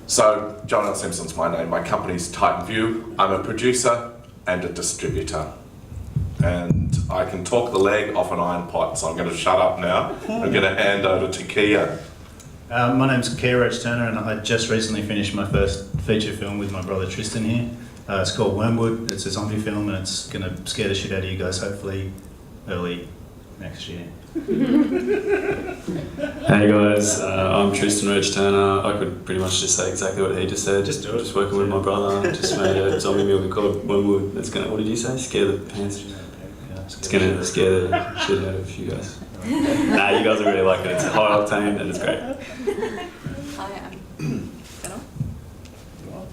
So, John L. Simpson's my name. My company's Titan View. I'm a producer and a distributor. And I can talk the leg off an iron pot, so I'm going to shut up now. I'm going to hand over to Kiah. My name's Kiah Roache-Turner, and I just recently finished my first feature film with my brother Tristan here. It's called Wormwood. It's a zombie film, and it's going to scare the shit out of you guys, hopefully early next year. Hey guys, I'm Tristan Roache-Turner. I could pretty much just say exactly what he just said. Just working with my brother. Just made a zombie movie called Wormwood. That's gonna, what did you say? Scare the pants. It's gonna scare the shit out of you guys. Nah, you guys will really like it. It's high octane and it's great. Hi, I'm Fennel.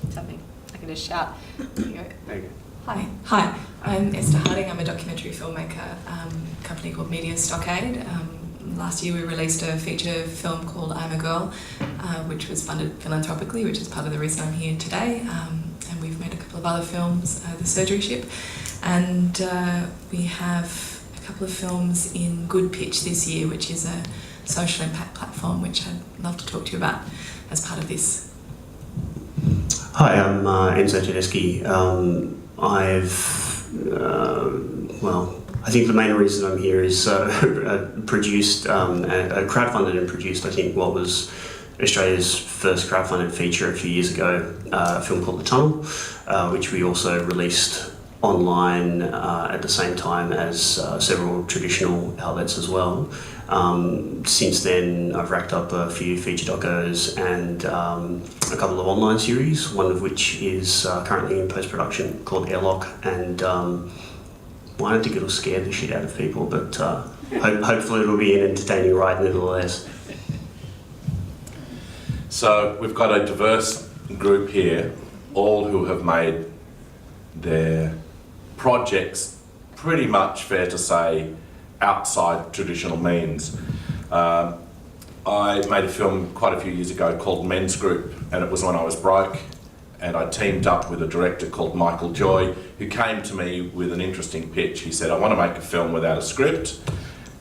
Something. I can just shout. There you go. There you go. Hi, I'm Ester. I'm a documentary filmmaker, a company called Media Stockade. Last year we released a feature film called I'm a Girl, which was funded philanthropically, which is part of the reason I'm here today. And we've made a couple of other films, The Surgery Ship, and we have a couple of films in Good Pitch this year, which is a social impact platform, which I'd love to talk to you about as part of this. Hi, I'm Enzo Tedeschi. I think the main reason I'm here is produced, crowdfunded and produced, I think, what was Australia's first crowdfunded feature a few years ago, a film called The Tunnel, which we also released online at the same time as several traditional outlets as well. Since then, I've racked up a few feature docos and a couple of online series, one of which is currently in post-production called Airlock, and I don't think it'll scare the shit out of people, but hopefully it'll be an entertaining ride nevertheless. So we've got a diverse group here, all who have made their projects pretty much, fair to say, outside traditional means. I made a film quite a few years ago called Men's Group, and it was when I was broke, and I teamed up with a director called Michael Joy, who came to me with an interesting pitch. He said, I want to make a film without a script,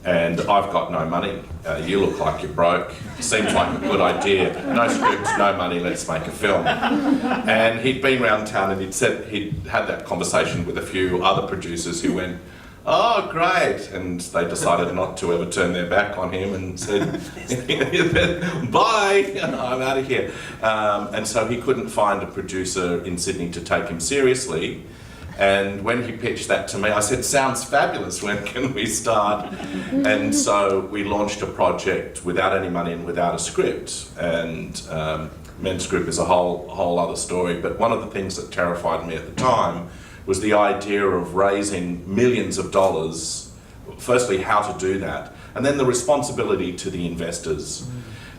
and I've got no money. You look like you're broke. Seems like a good idea. No script, no money, let's make a film. And he'd been around town and he'd had that conversation with a few other producers who went, oh, great. And they decided not to ever turn their back on him and said, bye, I'm out of here. And so he couldn't find a producer in Sydney to take him seriously. And when he pitched that to me, I said, sounds fabulous, when can we start? And so we launched a project without any money and without a script. And Men's Group is a whole other story. But one of the things that terrified me at the time was the idea of raising millions of dollars. Firstly, how to do that, and then the responsibility to the investors.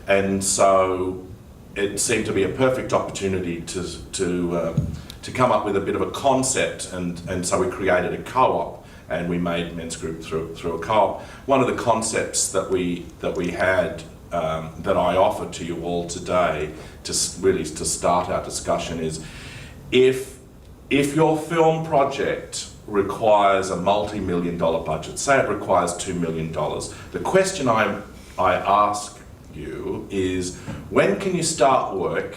And so it seemed to be a perfect opportunity to come up with a bit of a concept, and so we created a co-op, and we made Men's Group through a co-op. One of the concepts that we had that I offer to you all today, to start our discussion, is if your film project requires a multi-million-dollar budget, say it requires $2 million, the question I ask you is, when can you start work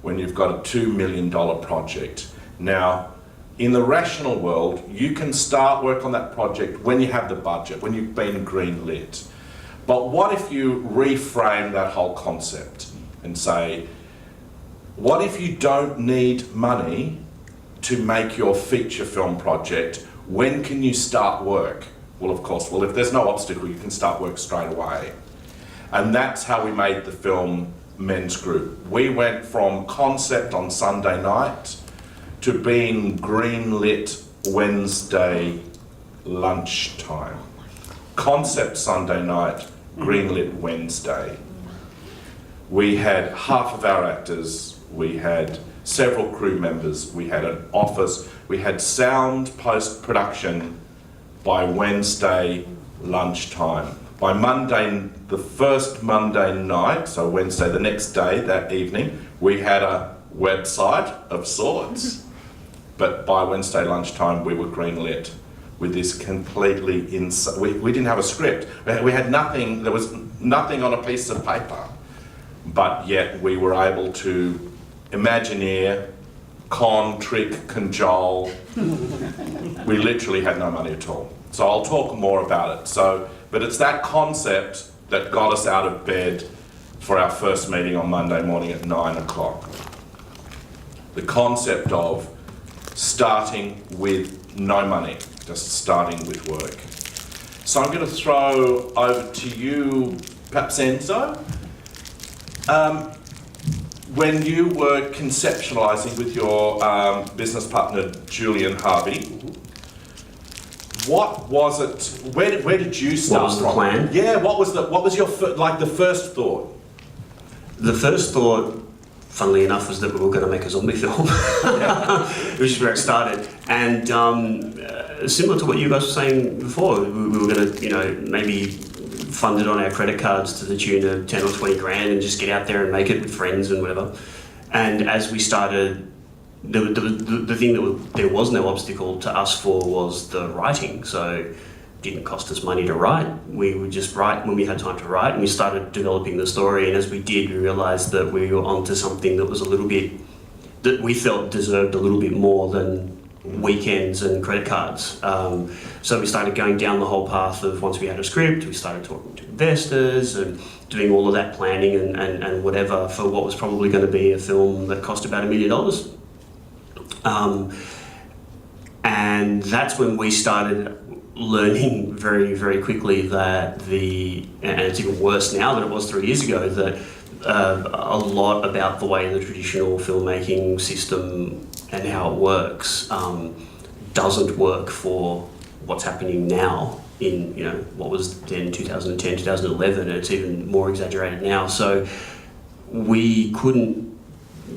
when you've got a $2 million project? Now, in the rational world, you can start work on that project when you have the budget, when you've been green-lit. But what if you reframe that whole concept and say, what if you don't need money to make your feature film project? When can you start work? Well, of course, if there's no obstacle, you can start work straight away. And that's how we made the film Men's Group. We went from concept on Sunday night to being green-lit Wednesday lunchtime. Concept Sunday night, green-lit Wednesday. We had half of our actors, we had several crew members, we had an office, we had sound post-production by Wednesday lunchtime. By Monday, the first Monday night, so Wednesday, the next day, that evening, we had a website of sorts. But by Wednesday lunchtime, we were green-lit with this completely we didn't have a script. We had nothing, there was nothing on a piece of paper. But yet we were able to Imagineer, con, trick, cajole. We literally had no money at all. So I'll talk more about it. But it's that concept that got us out of bed for our first meeting on Monday morning at 9 o'clock. The concept of starting with no money, just starting with work. So I'm going to throw over to you, perhaps Enzo. When you were conceptualising with your business partner Julian Harvey, what was it? Where did you start? What was the plan? Yeah. What was your the first thought? The first thought, funnily enough, was that we were going to make a zombie film, which is where it started. And similar to what you guys were saying before, we were going to, maybe fund it on our credit cards to the tune of 10 or 20 grand and just get out there and make it with friends and whatever. And as we started, the thing that there was no obstacle to us for was the writing. So it didn't cost us money to write. We would just write when we had time to write, and we started developing the story. And as we did, we realised that we were onto something that was a little bit, that we felt deserved a little bit more than weekends and credit cards. So we started going down the whole path of, once we had a script, we started talking to investors and doing all of that planning and whatever for what was probably going to be a film that cost about $1 million. And that's when we started learning very, very quickly that and it's even worse now than it was 3 years ago, that a lot about the way the traditional filmmaking system and how it works doesn't work for what's happening now in what was then 2010, 2011, and it's even more exaggerated now. So we couldn't,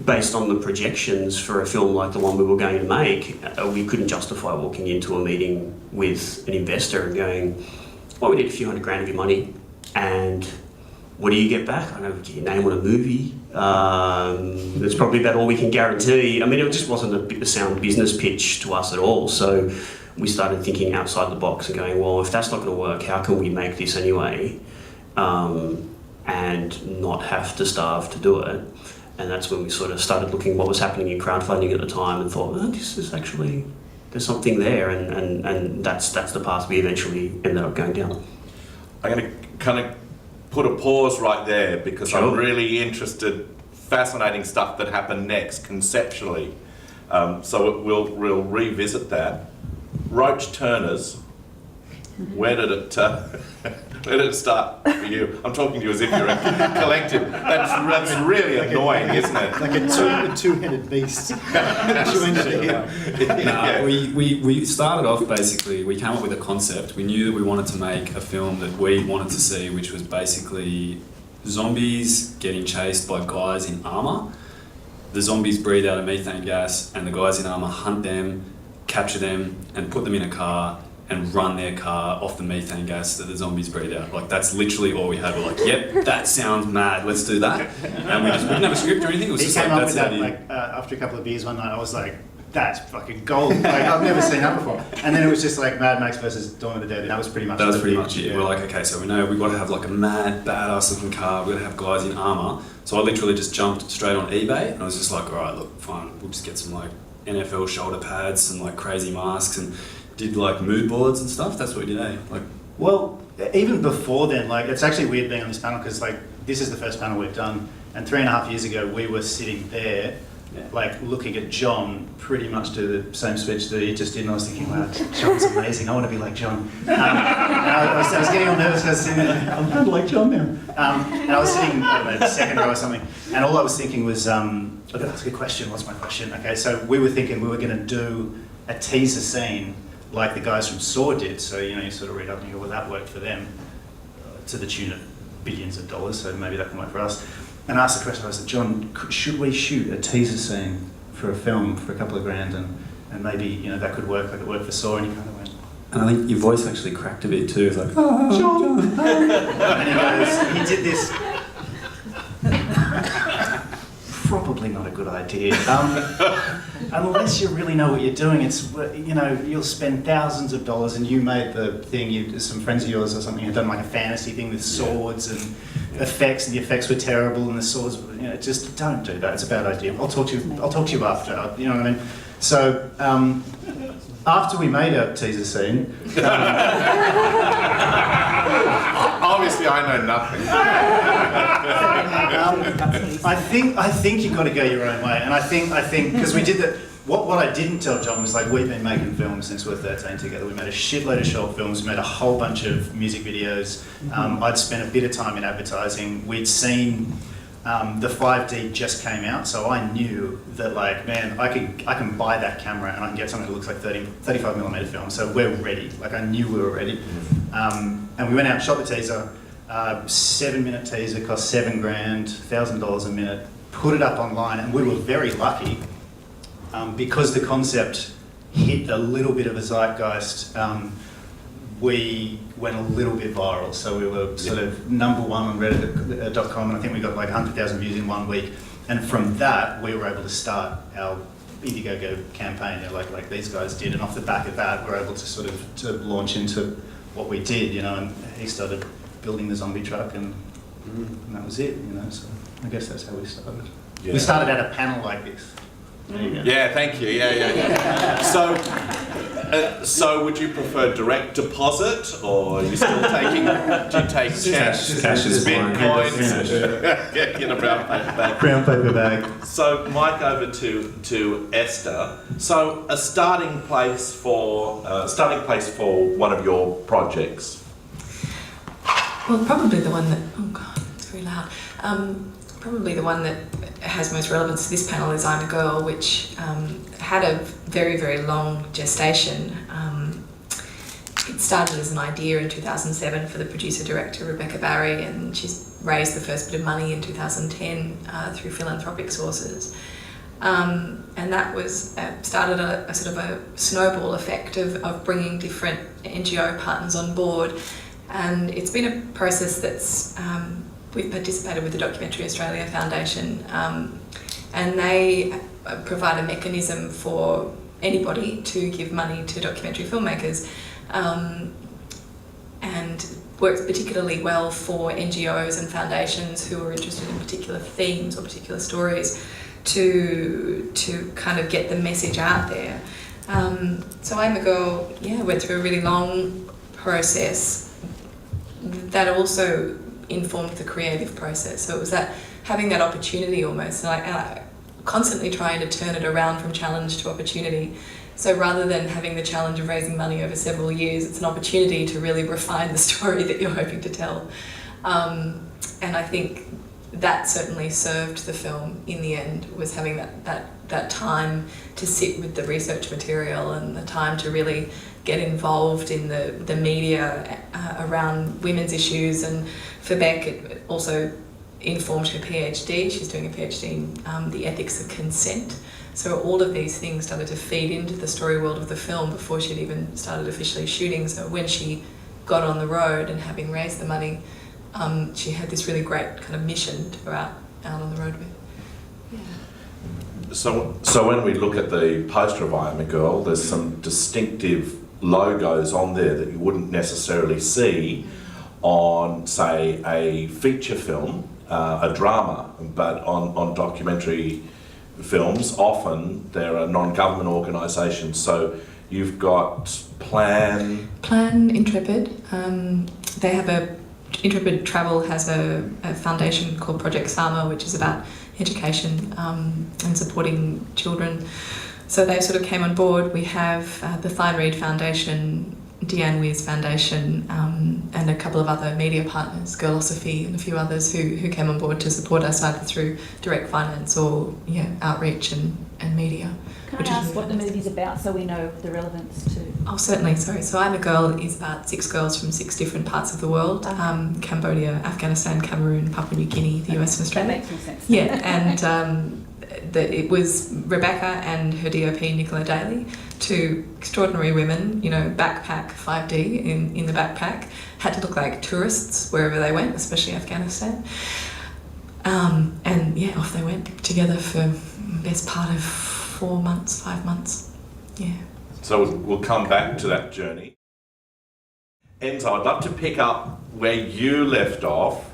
based on the projections for a film like the one we were going to make, we couldn't justify walking into a meeting with an investor and going, well, we need a few $100 grand of your money, and what do you get back? I don't know, get your name on a movie. That's probably about all we can guarantee. I mean, it just wasn't a sound business pitch to us at all. So we started thinking outside the box and going, well, if that's not going to work, how can we make this anyway and not have to starve to do it? And that's when we sort of started looking what was happening in crowdfunding at the time and thought, this is actually, there's something there, and that's the path we eventually ended up going down. I'm going to kind of put a pause right there because Sure. I'm really interested, fascinating stuff that happened next conceptually. So we'll revisit that. Roache-Turners, where did it start for you? I'm talking to you as if you're a collective. That's really annoying, isn't it? Like a two-headed beast. We started off basically, we came up with a concept. We knew that we wanted to make a film that we wanted to see, which was basically zombies getting chased by guys in armour. The zombies breathe out a methane gas, and the guys in armour hunt them, capture them, and put them in a car and run their car off the methane gas that the zombies breathe out. Like, that's literally all we had. We're like, yep, that sounds mad, let's do that. And we didn't have a script or anything. It was He just came like, up that's with the that idea. after a couple of beers one night. I was like, that's fucking gold. Like, I've never seen that before. And then it was just like Mad Max versus Dawn of the Dead, and that was pretty much it. Yeah. We're like, okay, so we know we've got to have like a mad, badass looking car, we've got to have guys in armour. So I literally just jumped straight on eBay, and I was just like, all right, look, fine, we'll just get some like NFL shoulder pads and like crazy masks, and did like mood boards and stuff. That's what we did, eh? Like, Well, even before then, like, it's actually weird being on this panel because like this is the first panel we've done, and 3.5 years ago we were sitting there, like looking at John pretty much do the same speech that he just did, and I was thinking, wow, John's amazing. I want to be like John. And I was getting all nervous because I was sitting there, I'm kind of like John now. And I was sitting, I don't know, second row or something, and all I was thinking was, I've got to ask a question. What's my question? Okay, so we were thinking we were going to do a teaser scene like the guys from Saw did. So, you sort of read up and you go, well, that worked for them to the tune of billions of dollars, so maybe that can work for us. And I asked the question, I said, John, should we shoot a teaser scene for a film for a couple of grand and maybe, that could work like it worked for Saw? And he kind of went... and I think your voice actually cracked a bit too. It's like, John! And he goes, he did this... Probably probably not a good idea. Unless you really know what you're doing, it's, you know, you'll spend thousands of dollars, and you made the thing, some friends of yours or something had done like a fantasy thing with swords and effects, and the effects were terrible, and the swords, you know, just don't do that. It's a bad idea. I'll talk to you after, you know what I mean? So, after we made our teaser scene... Obviously, I know nothing. I think you've got to go your own way, and I think because we did that. What I didn't tell John was, like, we've been making films since we were 13 together. We made a shitload of short films. We made a whole bunch of music videos. I'd spent a bit of time in advertising. We'd seen the 5D just came out, so I knew that, like, man, I can buy that camera and I can get something that looks like 35mm film. So we're ready. Like, I knew we were ready. And we went out and shot the teaser. 7-minute teaser, cost $7,000, $1,000 a minute. Put it up online, and we were very lucky because the concept hit a little bit of a zeitgeist. We went a little bit viral, so we were sort of #1 on Reddit.com, and I think we got like 100,000 views in 1 week. And from that, we were able to start our Indiegogo campaign, you know, like these guys did. And off the back of that, we're able to sort of to launch into what we did, you know. And he started building the zombie truck, and that was it, you know. So I guess that's how we started. Yeah. We started at a panel like this. There you go. Yeah, thank you. Yeah. So would you prefer direct deposit, or are you still taking? Do you take Cash is Bitcoins? Get a brown paper bag. Brown paper bag. So, Mike, over to Esther. So, a starting place for one of your projects. Well, probably the one that, oh God, it's very loud. Probably the one that has most relevance to this panel is I'm a Girl, which had a very, very long gestation. It started as an idea in 2007 for the producer-director Rebecca Barry, and she's raised the first bit of money in 2010 through philanthropic sources. And that was started a sort of a snowball effect of bringing different NGO partners on board. And it's been a process that's, we've participated with the Documentary Australia Foundation, and they provide a mechanism for anybody to give money to documentary filmmakers, and works particularly well for NGOs and foundations who are interested in particular themes or particular stories to kind of get the message out there. So I'm a Girl, went through a really long process that also informed the creative process. So it was that having that opportunity almost, and constantly trying to turn it around from challenge to opportunity. So rather than having the challenge of raising money over several years, it's an opportunity to really refine the story that you're hoping to tell. And I think that certainly served the film in the end, was having that time to sit with the research material and the time to really get involved in the media around women's issues. And for Beck, it also informed her PhD. She's doing a PhD in the ethics of consent. So all of these things started to feed into the story world of the film before she'd even started officially shooting. So when she got on the road and having raised the money, she had this really great kind of mission to go out on the road with. Yeah. So when we look at the poster of I Am a Girl, there's some distinctive logos on there that you wouldn't necessarily see on, say, a feature film, a drama, but on documentary films, often there are non-government organisations. So you've got Plan Intrepid. They have Intrepid Travel has a foundation called Project Sama, which is about education and supporting children. So they sort of came on board. We have the Fine Reed Foundation, Deanne Weir's Foundation, and a couple of other media partners, Girlosophy and a few others who came on board to support us either through direct finance or outreach and media. Can I ask what the movie's about so we know the relevance to... Oh, certainly, sorry. So I'm a Girl is about 6 girls from 6 different parts of the world, Cambodia, Afghanistan, Cameroon, Papua New Guinea, the US and Australia. That makes more sense. Yeah, and it was Rebecca and her DOP, Nicola Daly, 2 extraordinary women, backpack 5D in the backpack, had to look like tourists wherever they went, especially Afghanistan. And yeah, off they went together for the best part of 4 months, 5 months. Yeah. So we'll come back to that journey. Enzo, I'd love to pick up where you left off.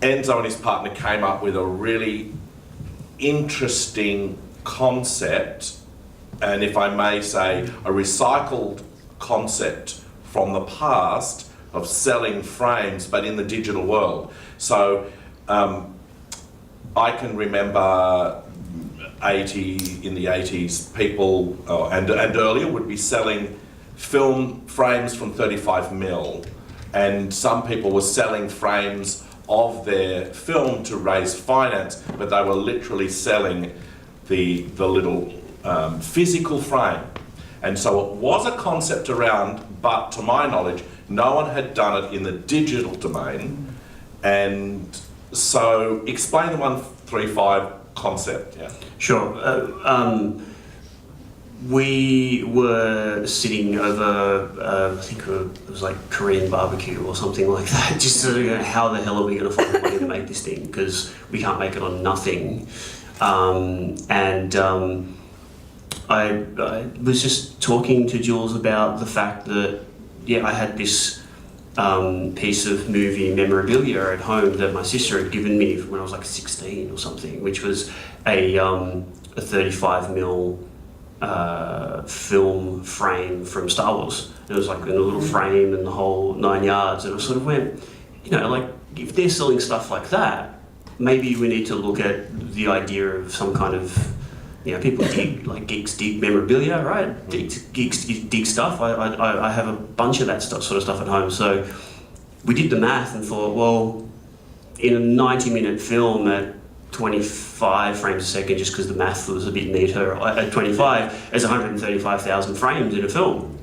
Enzo and his partner came up with a really interesting concept, and if I may say, a recycled concept from the past of selling frames, but in the digital world. So I can remember in the 80s, people, and earlier, would be selling film frames from 35mm, and some people were selling frames of their film to raise finance, but they were literally selling the little physical frame. And so it was a concept around, but to my knowledge, no one had done it in the digital domain. And so explain the 135 concept. Yeah. Sure. We were sitting over, I think it was like Korean barbecue or something like that, just sort of, how the hell are we going to find the money to make this thing? Because we can't make it on nothing. I was just talking to Jules about the fact that, yeah, I had this piece of movie memorabilia at home that my sister had given me when I was like 16 or something, which was a 35mm film frame from Star Wars. It was like in a little frame and the whole 9 yards, and I sort of went, like, if they're selling stuff like that, maybe we need to look at the idea of some kind of, people dig, like geeks dig memorabilia, right? Geeks dig stuff. I have a bunch of that sort of stuff at home. So we did the math and thought, well, in a 90-minute film at 25 frames a second, just because the math was a bit neater, at 25, there's 135,000 frames in a film.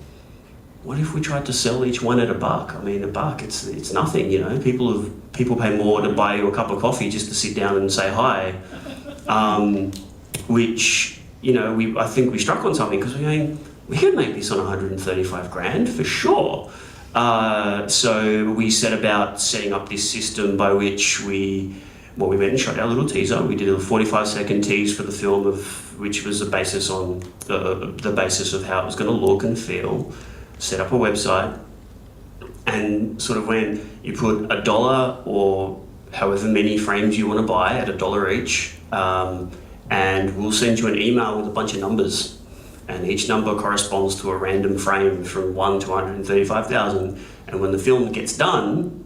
What if we tried to sell each one at $1? I mean, $1, it's nothing, People pay more to buy you a cup of coffee just to sit down and say hi. Which, I think we struck on something, because we're going, we could make this on 135 grand for sure. So we set about setting up this system by which we went and shot our little teaser. We did a 45-second tease for the film, which was the basis on the basis of how it was going to look and feel. Set up a website, and sort of when you put $1 or however many frames you want to buy at $1 each, and we'll send you an email with a bunch of numbers, and each number corresponds to a random frame from 1 to 135,000. And when the film gets done,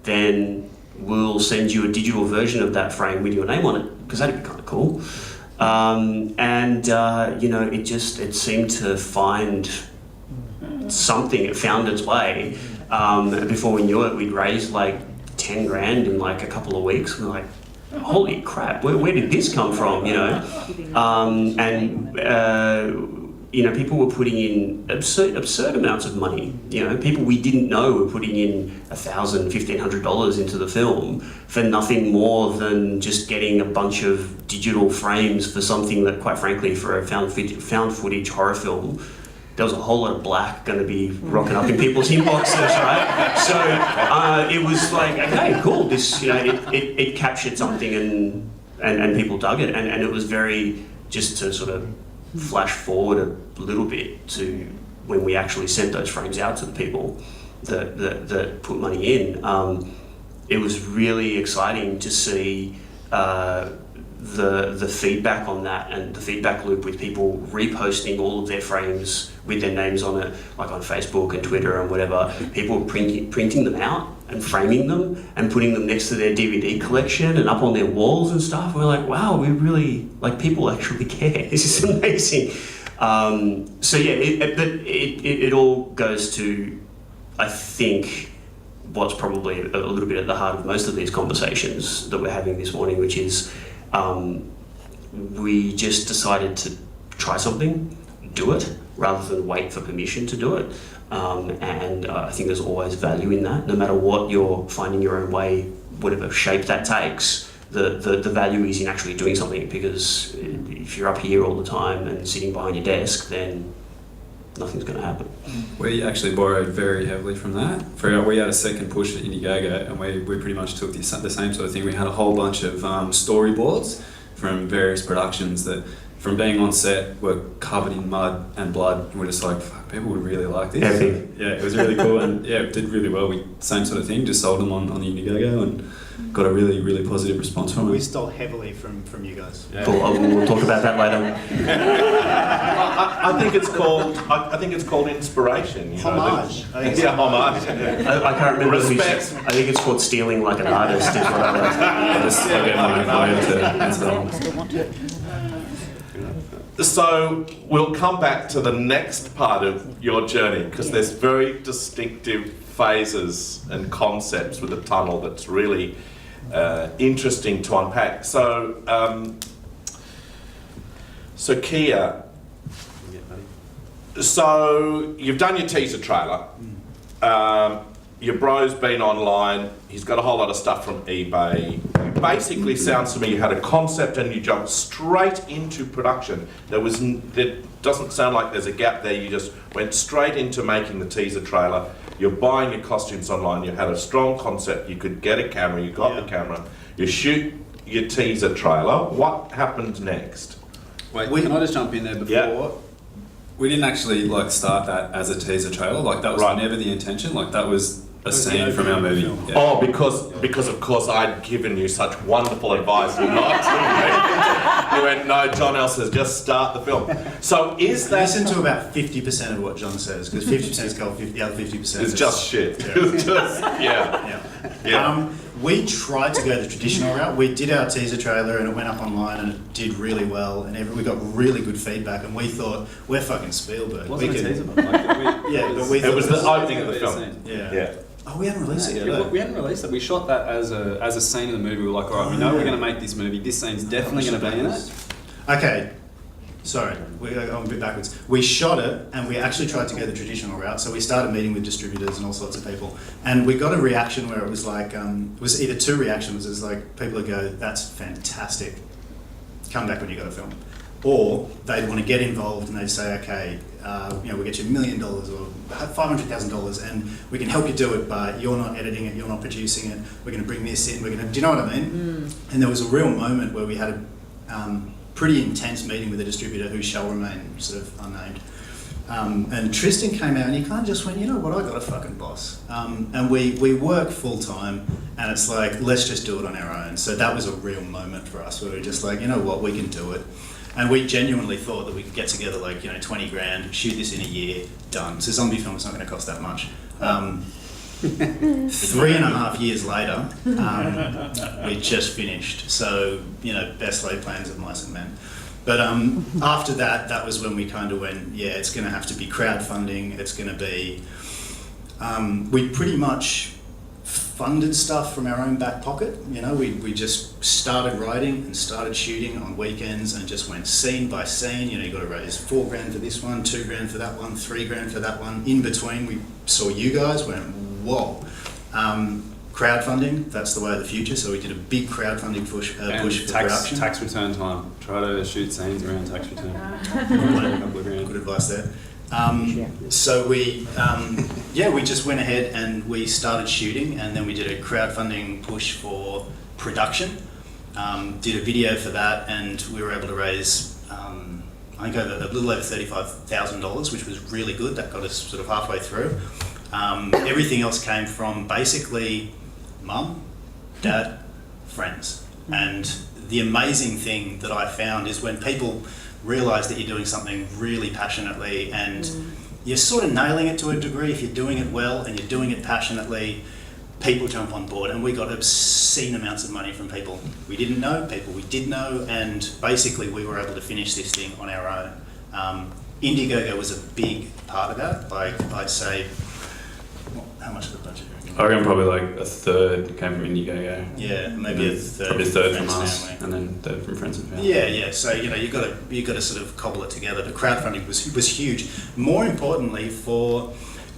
then we'll send you a digital version of that frame with your name on it, because that'd be kind of cool. It seemed to find something. It found its way. Before we knew it, we'd raised like 10 grand in like a couple of weeks. We're like, holy crap, where did this come from, people were putting in absurd amounts of money. People we didn't know were putting in $1,000, $1,500 into the film for nothing more than just getting a bunch of digital frames for something that, quite frankly, for a found footage horror film, there was a whole lot of black going to be rocking up in people's inboxes, right? So it was like, okay, cool. This, it captured something, and people dug it, and it was very, just to sort of flash forward a little bit to when we actually sent those frames out to the people that put money in. It was really exciting to see the feedback on that, and the feedback loop with people reposting all of their frames with their names on it, like on Facebook and Twitter and whatever. People were printing them out and framing them and putting them next to their DVD collection and up on their walls and stuff. We're like, wow, we really, like, people actually care. This is amazing. It all goes to, I think, what's probably a little bit at the heart of most of these conversations that we're having this morning, which is we just decided to try something, do it, rather than wait for permission to do it. I think there's always value in that, no matter what you're finding your own way, whatever shape that takes. The value is in actually doing something, because if you're up here all the time and sitting behind your desk, then nothing's going to happen. We actually borrowed very heavily from that. We had a second push at Indiegogo, and we pretty much took the same sort of thing. We had a whole bunch of storyboards from various productions that, from being on set, were covered in mud and blood, and we're just like, fuck, people would really like this. Epic. Yeah, it was really cool, and yeah, it did really well. We same sort of thing, just sold them on the Indiegogo, and got a really, really positive response from We it. stole heavily from you guys. Yeah. Cool. We'll talk about that later. I think it's called. I think it's called inspiration. You know, Homage. I think it's yeah, homage. I can't remember. Respect. I think it's called stealing like an artist. Is what I like. I'll get my photo to Enzo. I still want to. So we'll come back to the next part of your journey, because there's very distinctive phases and concepts with the tunnel that's really interesting to unpack. So, Kiah, so you've done your teaser trailer. Your bro's been online. He's got a whole lot of stuff from eBay. It basically sounds to me you had a concept and you jumped straight into production. There doesn't sound like there's a gap there. You just went straight into making the teaser trailer. You're buying your costumes online. You had a strong concept. You could get a camera. You got the camera. You shoot your teaser trailer. What happened next? Wait, can I just jump in there before? Yeah. We didn't actually start that as a teaser trailer. That was never the intention. That was a scene from our movie. Yeah. Oh, because of course I'd given you such wonderful advice not to. You went, no, John Elsa's just start the film. So is that... Listen to about 50% of what John says, because 50% is gold, the other 50% It's is... just shit. Yeah. It's just, yeah. Yeah. We tried to go the traditional route. We did our teaser trailer and it went up online and it did really well, and we got really good feedback, and we thought, we're fucking Spielberg. It wasn't we a could... teaser, but we It thought was the opening of the film. scene. Yeah. Oh, we hadn't released it yet. though. We hadn't released it. We shot that as a scene in the movie. We were like, all right, we know we're going to make this movie. This scene's definitely going to be in it. Okay. Sorry, we're going a bit backwards. We shot it and we actually tried to go the traditional route. So we started meeting with distributors and all sorts of people. And we got a reaction where it was like, it was either two reactions. It was like people would go, that's fantastic. Come back when you got a film. Or they'd want to get involved and they'd say, okay, we'll get you $1 million or $500,000 and we can help you do it, but you're not editing it, you're not producing it, we're going to bring this in, do you know what I mean? And there was a real moment where we had a pretty intense meeting with a distributor who shall remain sort of unnamed. And Tristan came out and he kind of just went, you know what, I got a fucking boss. And we work full time and it's like, let's just do it on our own. So that was a real moment for us where we were just like, you know what, we can do it. And we genuinely thought that we could get together 20 grand, shoot this in a year, done. So zombie film is not going to cost that much. 3.5 years later, we just finished. So, best laid plans of mice and men. But after that was when we kind of went, yeah, it's going to have to be crowdfunding. It's going to be... we pretty much funded stuff from our own back pocket. We just started writing and started shooting on weekends and just went scene by scene. You got to raise $4 grand for this one, $2 grand for that one, $3 grand for that one. In between, we saw you guys, went, whoa. Crowdfunding, that's the way of the future. So we did a big crowdfunding push for production. Tax return time. Try to shoot scenes around tax return. A couple of grand. Good advice there. So we just went ahead and we started shooting, and then we did a crowdfunding push for production. Did a video for that, and we were able to raise, I think a little over $35,000, which was really good. That got us sort of halfway through. Everything else came from basically mum, dad, friends. And the amazing thing that I found is when people realise that you're doing something really passionately and you're sort of nailing it to a degree, if you're doing it well and you're doing it passionately, people jump on board. And we got obscene amounts of money from people we didn't know, people we did know, and basically we were able to finish this thing on our own. Indiegogo was a big part of that. I'd say, how much of the budget? I reckon probably a third came from Indiegogo. Yeah, maybe a third. Probably a third from friends and us, family. and then third from friends and family. Yeah. So you got to sort of cobble it together. But crowdfunding was huge. More importantly, for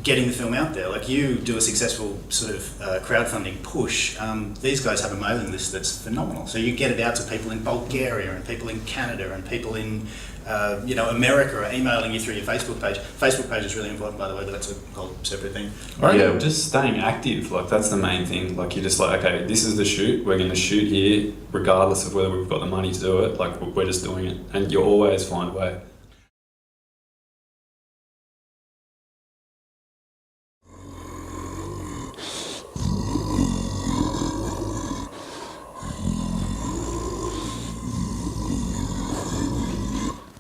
getting the film out there. Like, you do a successful sort of crowdfunding push. These guys have a mailing list that's phenomenal. So you get it out to people in Bulgaria and people in Canada and people in America are emailing you through your Facebook page. Facebook page is really important, by the way, but that's a whole separate thing. Yeah, just staying active, like that's the main thing. Like you're just like, okay, this is the shoot, we're going to shoot here, regardless of whether we've got the money to do it, like we're just doing it. And you always find a way.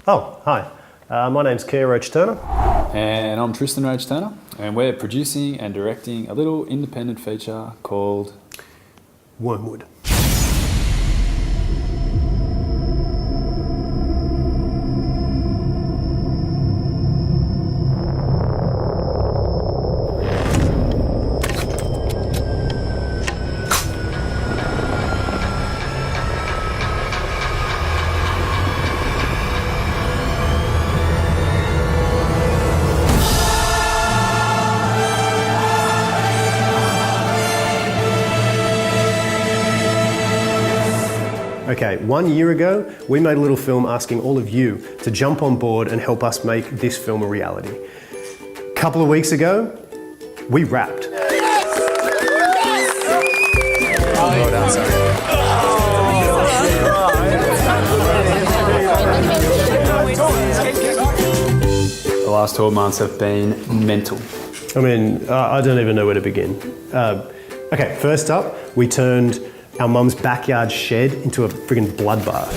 Oh, hi. My name's Kiah Roache-Turner. And I'm Tristan Roache-Turner, and we're producing and directing a little independent feature called Wormwood. Okay, 1 year ago, we made a little film asking all of you to jump on board and help us make this film a reality. A couple of weeks ago, we wrapped. Well done, sorry. The last 12 months have been mental. I mean, I don't even know where to begin. Okay, first up, we turned our mum's backyard shed into a friggin' bloodbath.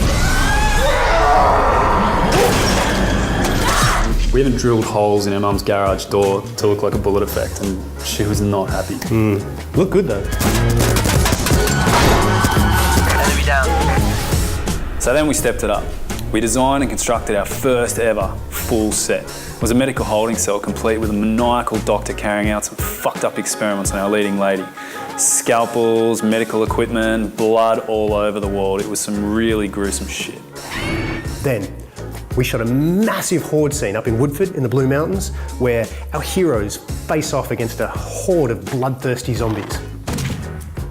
We even drilled holes in our mum's garage door to look like a bullet effect, and she was not happy. Look good though. Enemy down. So then we stepped it up. We designed and constructed our first ever full set. It was a medical holding cell complete with a maniacal doctor carrying out some fucked up experiments on our leading lady. Scalpels, medical equipment, blood all over the wall. It was some really gruesome shit. Then, we shot a massive horde scene up in Woodford in the Blue Mountains where our heroes face off against a horde of bloodthirsty zombies.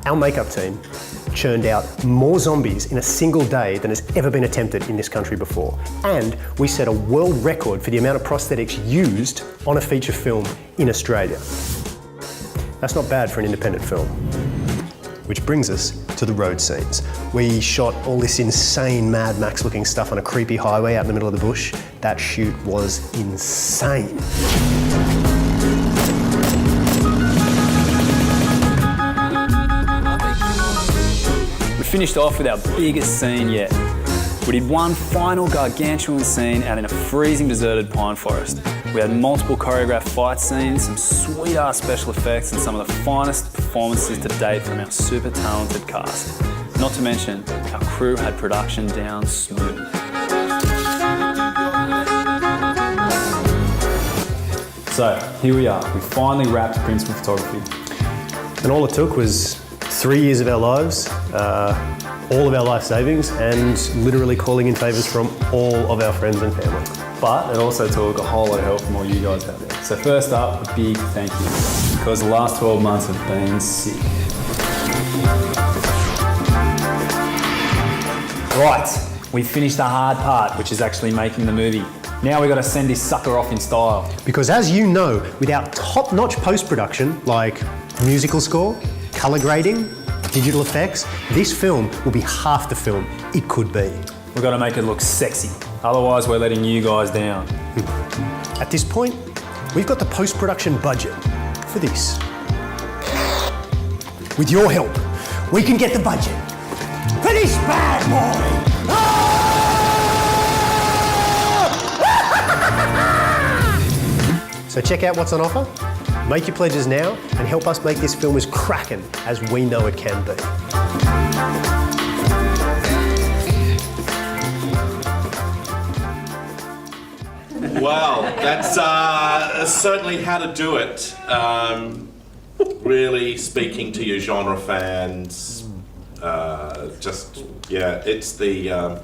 Our makeup team churned out more zombies in a single day than has ever been attempted in this country before. And we set a world record for the amount of prosthetics used on a feature film in Australia. That's not bad for an independent film. Which brings us to the road scenes. We shot all this insane Mad Max looking stuff on a creepy highway out in the middle of the bush. That shoot was insane. We finished off with our biggest scene yet. We did one final gargantuan scene out in a freezing deserted pine forest. We had multiple choreographed fight scenes, some sweet ass special effects, and some of the finest performances to date from our super talented cast. Not to mention, our crew had production down smooth. So, here we are. We finally wrapped Principal Photography. And all it took was 3 years of our lives, all of our life savings, and literally calling in favours from all of our friends and family. But it also took a whole lot of help from all you guys out there. So first up, a big thank you, because the last 12 months have been sick. Right, we finished the hard part, which is actually making the movie. Now we got to send this sucker off in style. Because as you know, without top-notch post-production, like musical score, colour grading, digital effects, this film will be half the film it could be. We've got to make it look sexy. Otherwise, we're letting you guys down. At this point, we've got the post-production budget for this. With your help, we can get the budget for this bad boy! So check out what's on offer, make your pledges now, and help us make this film as cracking as we know it can be. Well, that's certainly how to do it. Really speaking to your genre fans. It's the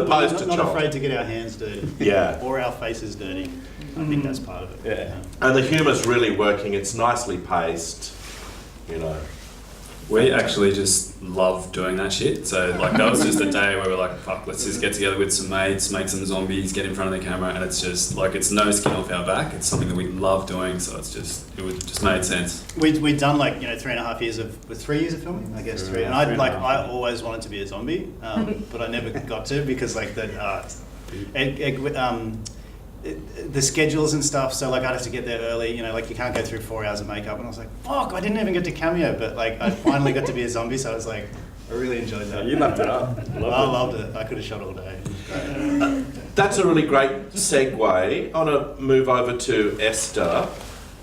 poster Not child. afraid to get our hands dirty. Yeah. Or our faces dirty. I think that's part of it. Yeah. And the humour's really working. It's nicely paced, you know. We actually just love doing that shit. So like that was just a day where we're like, fuck, let's just get together with some mates, make some zombies, get in front of the camera, and it's just like it's no skin off our back. It's something that we love doing, so it just made sense. We'd done 3.5 years of 3 years of filming, I guess 3. And I always wanted to be a zombie, but I never got to because the schedules and stuff, so I'd have to get there early, you can't go through 4 hours of makeup, and I was like, fuck, I didn't even get to cameo, but I finally got to be a zombie, so I was like, I really enjoyed that. You lapped it up. I loved it. I could have shot all day. It was great. That's a really great segue. I want to move over to Ester.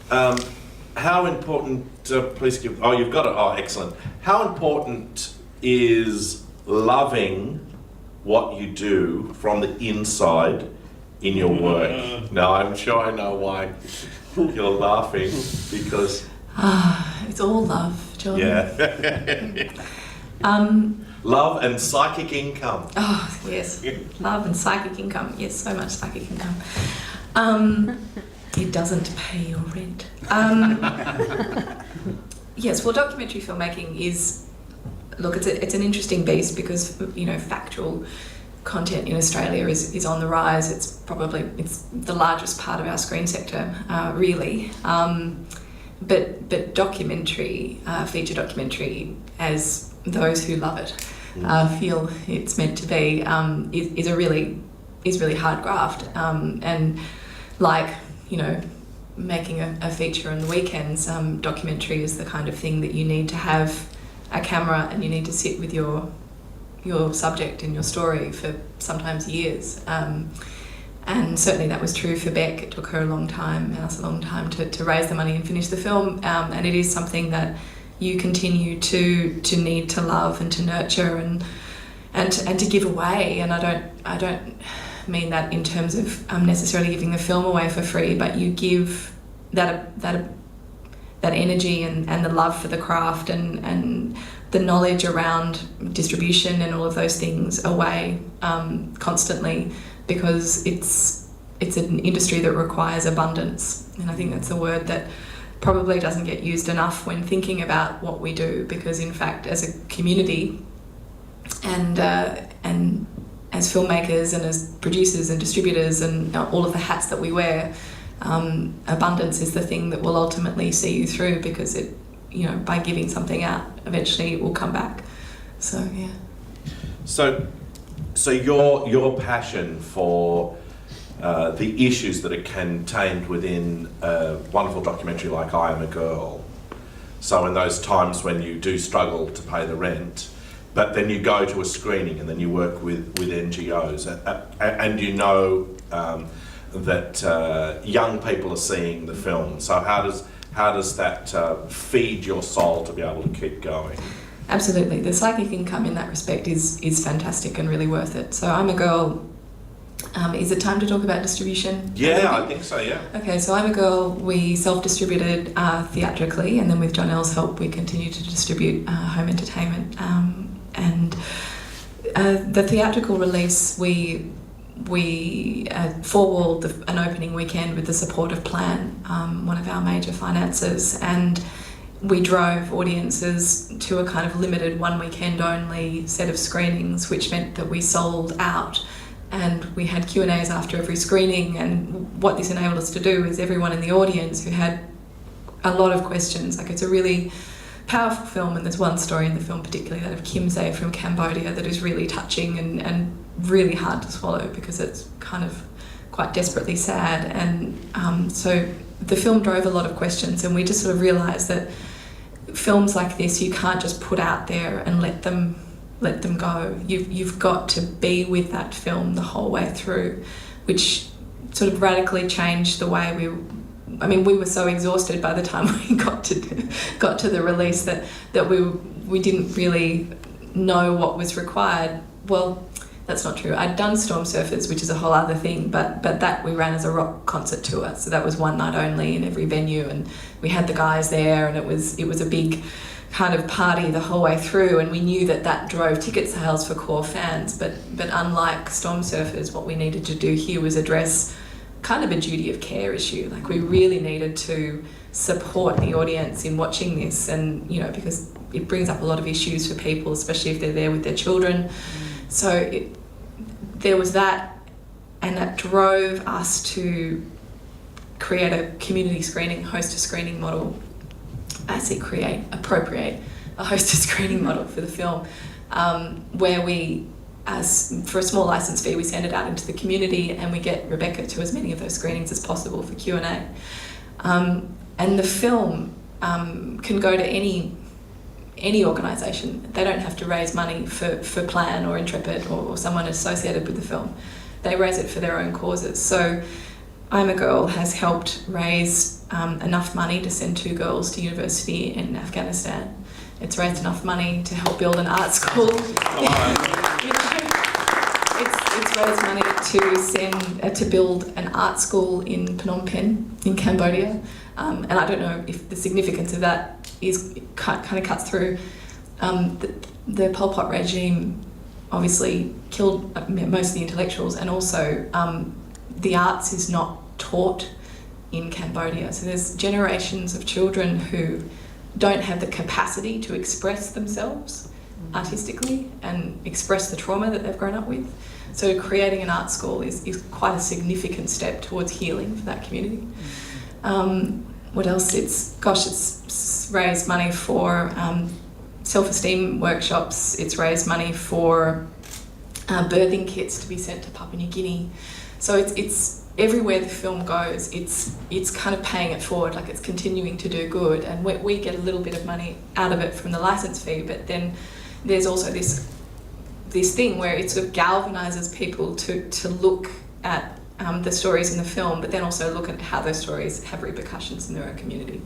How important, please give, you've got it, excellent. How important is loving what you do from the inside in your work? Now, I'm sure I know why you're laughing, because... It's all love, John. Yeah. Love and psychic income. Oh, yes. Love and psychic income. Yes, so much psychic income. It doesn't pay your rent. Yes, well, documentary filmmaking is... Look, it's an interesting beast because, factual content in Australia is on the rise. It's the largest part of our screen sector, really. But documentary, feature documentary, as those who love it feel it's meant to be, is really hard graft. And making a feature on the weekends, documentary is the kind of thing that you need to have a camera and you need to sit with your subject and your story for sometimes years. And certainly that was true for Beck. It took her a long time, and us a long time to raise the money and finish the film. And it is something that you continue to need to love and to nurture and to give away. And I don't mean that in terms of necessarily giving the film away for free, but you give that energy and the love for the craft and the knowledge around distribution and all of those things away constantly, because it's an industry that requires abundance. And I think that's a word that probably doesn't get used enough when thinking about what we do, because in fact as a community and as filmmakers and as producers and distributors and all of the hats that we wear, abundance is the thing that will ultimately see you through, because it, by giving something out, eventually it will come back. So yeah. So your passion for the issues that are contained within a wonderful documentary like I Am a Girl. So in those times when you do struggle to pay the rent, but then you go to a screening and then you work with NGOs and that young people are seeing the film. So how does that feed your soul to be able to keep going? Absolutely. The psychic income in that respect is fantastic and really worth it. So I'm a Girl. Is it time to talk about distribution? Yeah, I think so, yeah. Okay, so I'm a Girl, we self-distributed theatrically, and then with John L's help we continue to distribute home entertainment. And the theatrical release, we forewalled an opening weekend with the support of Plan, one of our major financiers, and we drove audiences to a kind of limited one weekend only set of screenings, which meant that we sold out, and we had Q&As after every screening. And what this enabled us to do is everyone in the audience who had a lot of questions, it's a really powerful film, and there's one story in the film particularly, that of Kimse from Cambodia, that is really touching and really hard to swallow, because it's kind of quite desperately sad. And so the film drove a lot of questions, and we just sort of realised that films like this you can't just put out there and let them go. You've got to be with that film the whole way through, which sort of radically changed the way we were so exhausted by the time we got to the release that we didn't really know what was required. Well, that's not true. I'd done Storm Surfers, which is a whole other thing, but that we ran as a rock concert tour, so that was one night only in every venue, and we had the guys there, and it was a big kind of party the whole way through, and we knew that drove ticket sales for core fans. But unlike Storm Surfers, what we needed to do here was address kind of a duty of care issue. Like, we really needed to support the audience in watching this, and because it brings up a lot of issues for people, especially if they're there with their children. So there was that, and that drove us to create a community screening, host a screening model. I say appropriate a host a screening model for the film, where we, for a small license fee, we send it out into the community, and we get Rebecca to as many of those screenings as possible for Q&A. And the film can go to any organisation. They don't have to raise money for Plan or Intrepid or someone associated with the film. They raise it for their own causes. So I'm a Girl has helped raise enough money to send 2 girls to university in Afghanistan. It's raised enough money to help build an art school. It's raised money to build an art school in Phnom Penh in Cambodia. And I don't know if the significance of that kind of cuts through. The Pol Pot regime obviously killed most of the intellectuals, and also the arts is not taught in Cambodia. So there's generations of children who don't have the capacity to express themselves artistically and express the trauma that they've grown up with. So creating an art school is quite a significant step towards healing for that community. What else? It's raised money for self-esteem workshops. It's raised money for birthing kits to be sent to Papua New Guinea. So it's everywhere the film goes, it's kind of paying it forward, like it's continuing to do good, and we get a little bit of money out of it from the license fee, but then there's also this thing where it sort of galvanises people to look at the stories in the film, but then also look at how those stories have repercussions in their own community.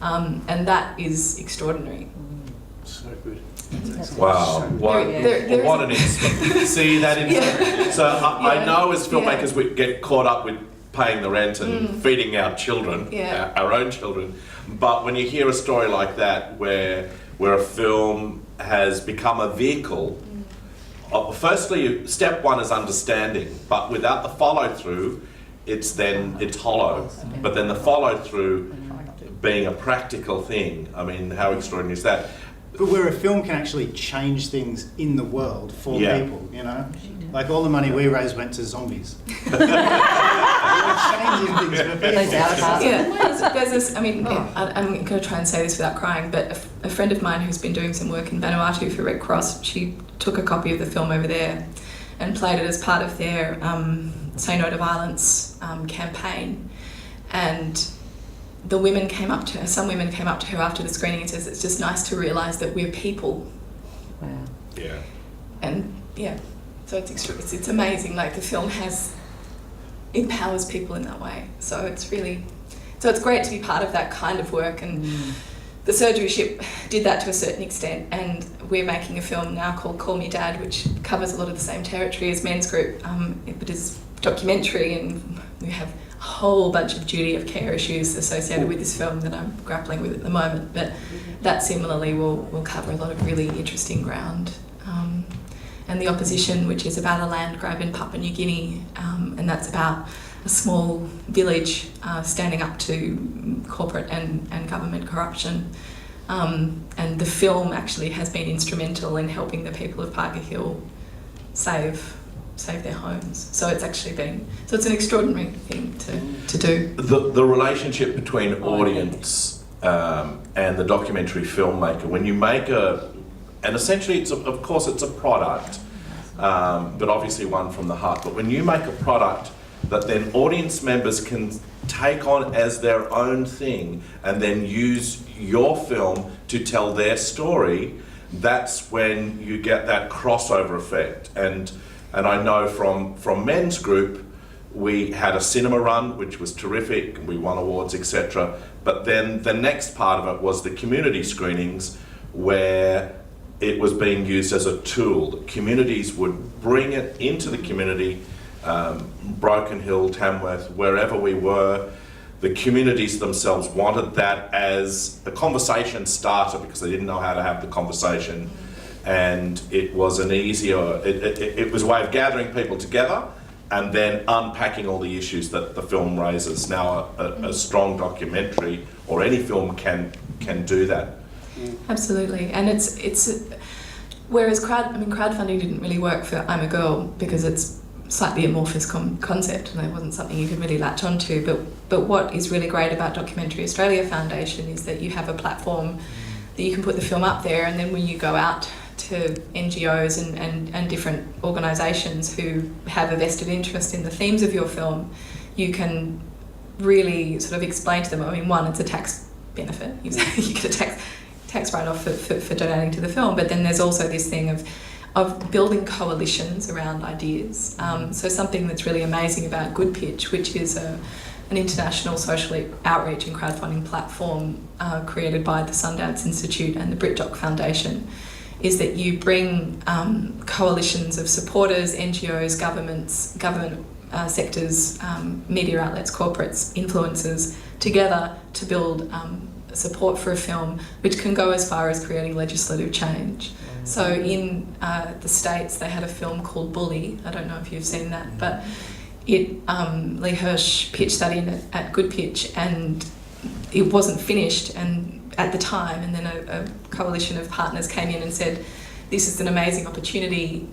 And that is extraordinary. So good. Wow, what an instance. See that instance? So I know as filmmakers we get caught up with paying the rent and feeding our children, our own children, but when you hear a story like that where a film has become a vehicle, firstly, step one is understanding, but without the follow-through, it's hollow. But then the follow-through being a practical thing, I mean, how extraordinary is that? But where a film can actually change things in the world for people, Like all the money we raised went to zombies. We're changing things for people. There's this, I'm going to try and say this without crying, but a friend of mine who's been doing some work in Vanuatu for Red Cross, she took a copy of the film over there and played it as part of their Say No to Violence campaign. And some women came up to her after the screening and says, it's just nice to realise that we're people. Wow. Yeah. And so it's amazing, like the film empowers people in that way. So it's great to be part of that kind of work, and the surgery ship did that to a certain extent, and we're making a film now called Call Me Dad, which covers a lot of the same territory as Men's Group, but is documentary, and we have a whole bunch of duty of care issues associated with this film that I'm grappling with at the moment, but that similarly will cover a lot of really interesting ground. And The Opposition, which is about a land grab in Papua New Guinea, and that's about a small village standing up to corporate and government corruption. And the film actually has been instrumental in helping the people of Parker Hill save their homes. So it's an extraordinary thing to do. The relationship between audience and the documentary filmmaker, when you make and essentially it's a product, but obviously one from the heart, but when you make a product that then audience members can take on as their own thing and then use your film to tell their story, that's when you get that crossover effect. And I know from Men's Group, we had a cinema run, which was terrific, and we won awards, etc. But then the next part of it was the community screenings, where it was being used as a tool. The communities would bring it into the community, Broken Hill, Tamworth, wherever we were. The communities themselves wanted that as a conversation starter because they didn't know how to have the conversation. And it was it was a way of gathering people together and then unpacking all the issues that the film raises. Now, a strong documentary or any film can do that. Absolutely, and it's whereas crowdfunding didn't really work for I'm a Girl because it's slightly amorphous concept and it wasn't something you could really latch onto. But what is really great about Documentary Australia Foundation is that you have a platform that you can put the film up there, and then when you go out to NGOs and different organisations who have a vested interest in the themes of your film, you can really sort of explain to them. I mean, one, it's a tax benefit. You get a tax write-off for donating to the film, but then there's also this thing of building coalitions around ideas. So something that's really amazing about Good Pitch, which is an international social outreach and crowdfunding platform created by the Sundance Institute and the BritDoc Foundation, is that you bring coalitions of supporters, NGOs, government sectors, media outlets, corporates, influencers together to build support for a film, which can go as far as creating legislative change. So in the States, they had a film called Bully. I don't know if you've seen that, but Lee Hirsch pitched that in at Good Pitch, and it wasn't finished at the time, and then a coalition of partners came in and said, this is an amazing opportunity.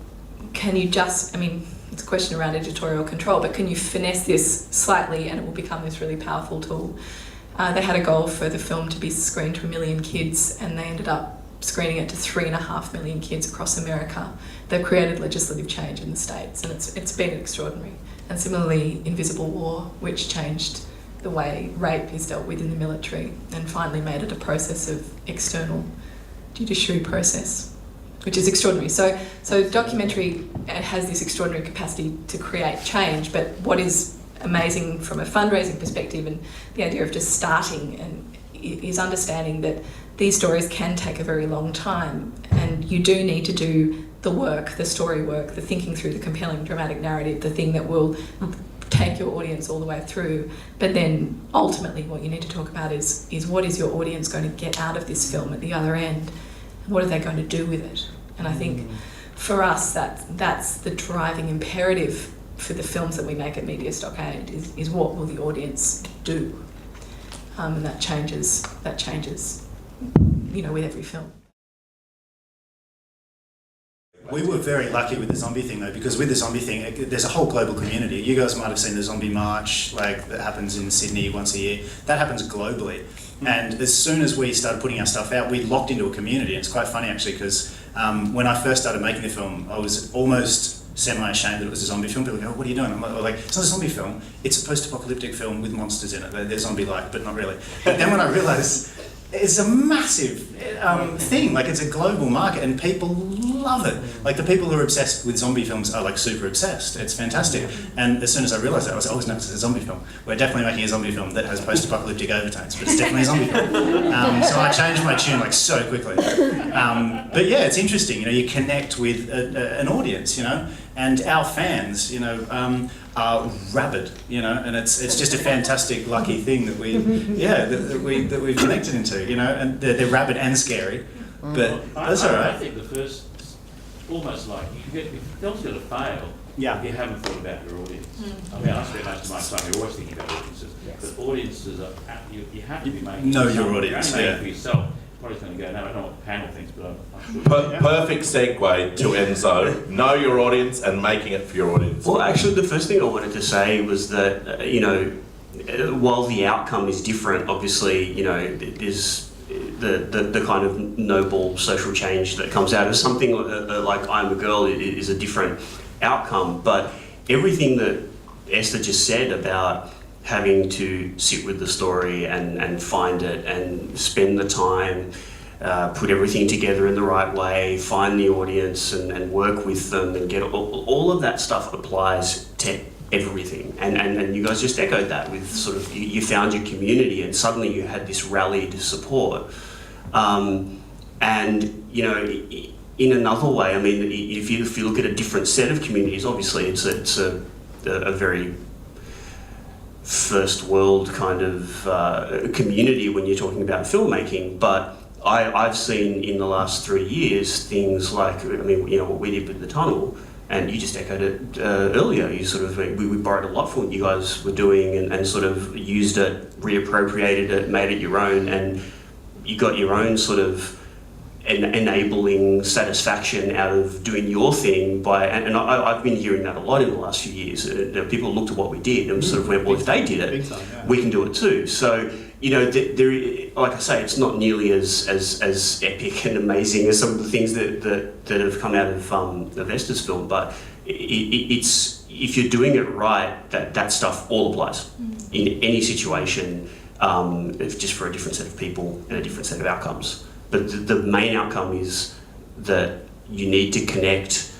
Can you just, it's a question around editorial control, but can you finesse this slightly and it will become this really powerful tool? They had a goal for the film to be screened to 1 million kids, and they ended up screening it to 3.5 million kids across America. They've created legislative change in the States, and it's been extraordinary. And similarly, Invisible War, which changed the way rape is dealt with in the military and finally made it a process of external judiciary process, which is extraordinary. So documentary has this extraordinary capacity to create change, but what is amazing from a fundraising perspective and the idea of just starting is understanding that these stories can take a very long time, and you do need to do the work, the story work, the thinking through the compelling dramatic narrative, the thing that will take your audience all the way through. But then ultimately what you need to talk about is what is your audience going to get out of this film at the other end? What are they going to do with it? And I think for us that's the driving imperative for the films that we make at Media Stockade is what will the audience do? And that changes, with every film. We were very lucky with the zombie thing though, because with the zombie thing, there's a whole global community. You guys might have seen the Zombie March, that happens in Sydney once a year. That happens globally. And as soon as we started putting our stuff out, we locked into a community. And it's quite funny actually, because when I first started making the film, I was almost semi-ashamed that it was a zombie film. People go, what are you doing? I'm like, it's not a zombie film. It's a post-apocalyptic film with monsters in it. They're zombie-like, but not really. But then when I realised it's a massive thing, it's a global market and people love it. The people who are obsessed with zombie films are super obsessed. It's fantastic. And as soon as I realised that, I was always no, it's a zombie film. We're definitely making a zombie film that has post-apocalyptic overtones, but it's definitely a zombie film. So I changed my tune so quickly. But yeah, it's interesting, you connect with an audience, and our fans, are rabid, and it's just a fantastic, lucky thing that that we've connected into, and they're rabid and scary, but that's all right. I think the first, almost if film's going to fail, if you haven't thought about your audience. I spend most of my time always thinking about audiences, but audiences are, you have to be making know your audience, for yourself. Probably going to go, no, I don't know what the panel thinks, but I'm sure. Perfect segue to Enzo. Know your audience and making it for your audience. Well, actually, the first thing I wanted to say was that, while the outcome is different, obviously, there's the kind of noble social change that comes out of something like I'm a Girl is a different outcome. But everything that Esther just said about having to sit with the story and find it and spend the time, put everything together in the right way, find the audience and work with them and get all of that stuff applies to everything. And you guys just echoed that with sort of, you found your community and suddenly you had this rallied support. And, in another way, if you look at a different set of communities, obviously it's a very first world kind of community when you're talking about filmmaking, but I've seen in the last 3 years things like, what we did with The Tunnel And you just echoed it earlier. You sort of, we borrowed a lot from what you guys were doing and sort of used it, reappropriated it, made it your own, and you got your own sort of enabling satisfaction out of doing your thing by, and I've been hearing that a lot in the last few years. People looked at what we did and sort of went, well, if they did it, we can do it too. So, you know, like I say, it's not nearly as epic and amazing as some of the things that have come out of Ester's film, but it's, if you're doing it right, that stuff all applies in any situation, if just for a different set of people and a different set of outcomes. But the main outcome is that you need to connect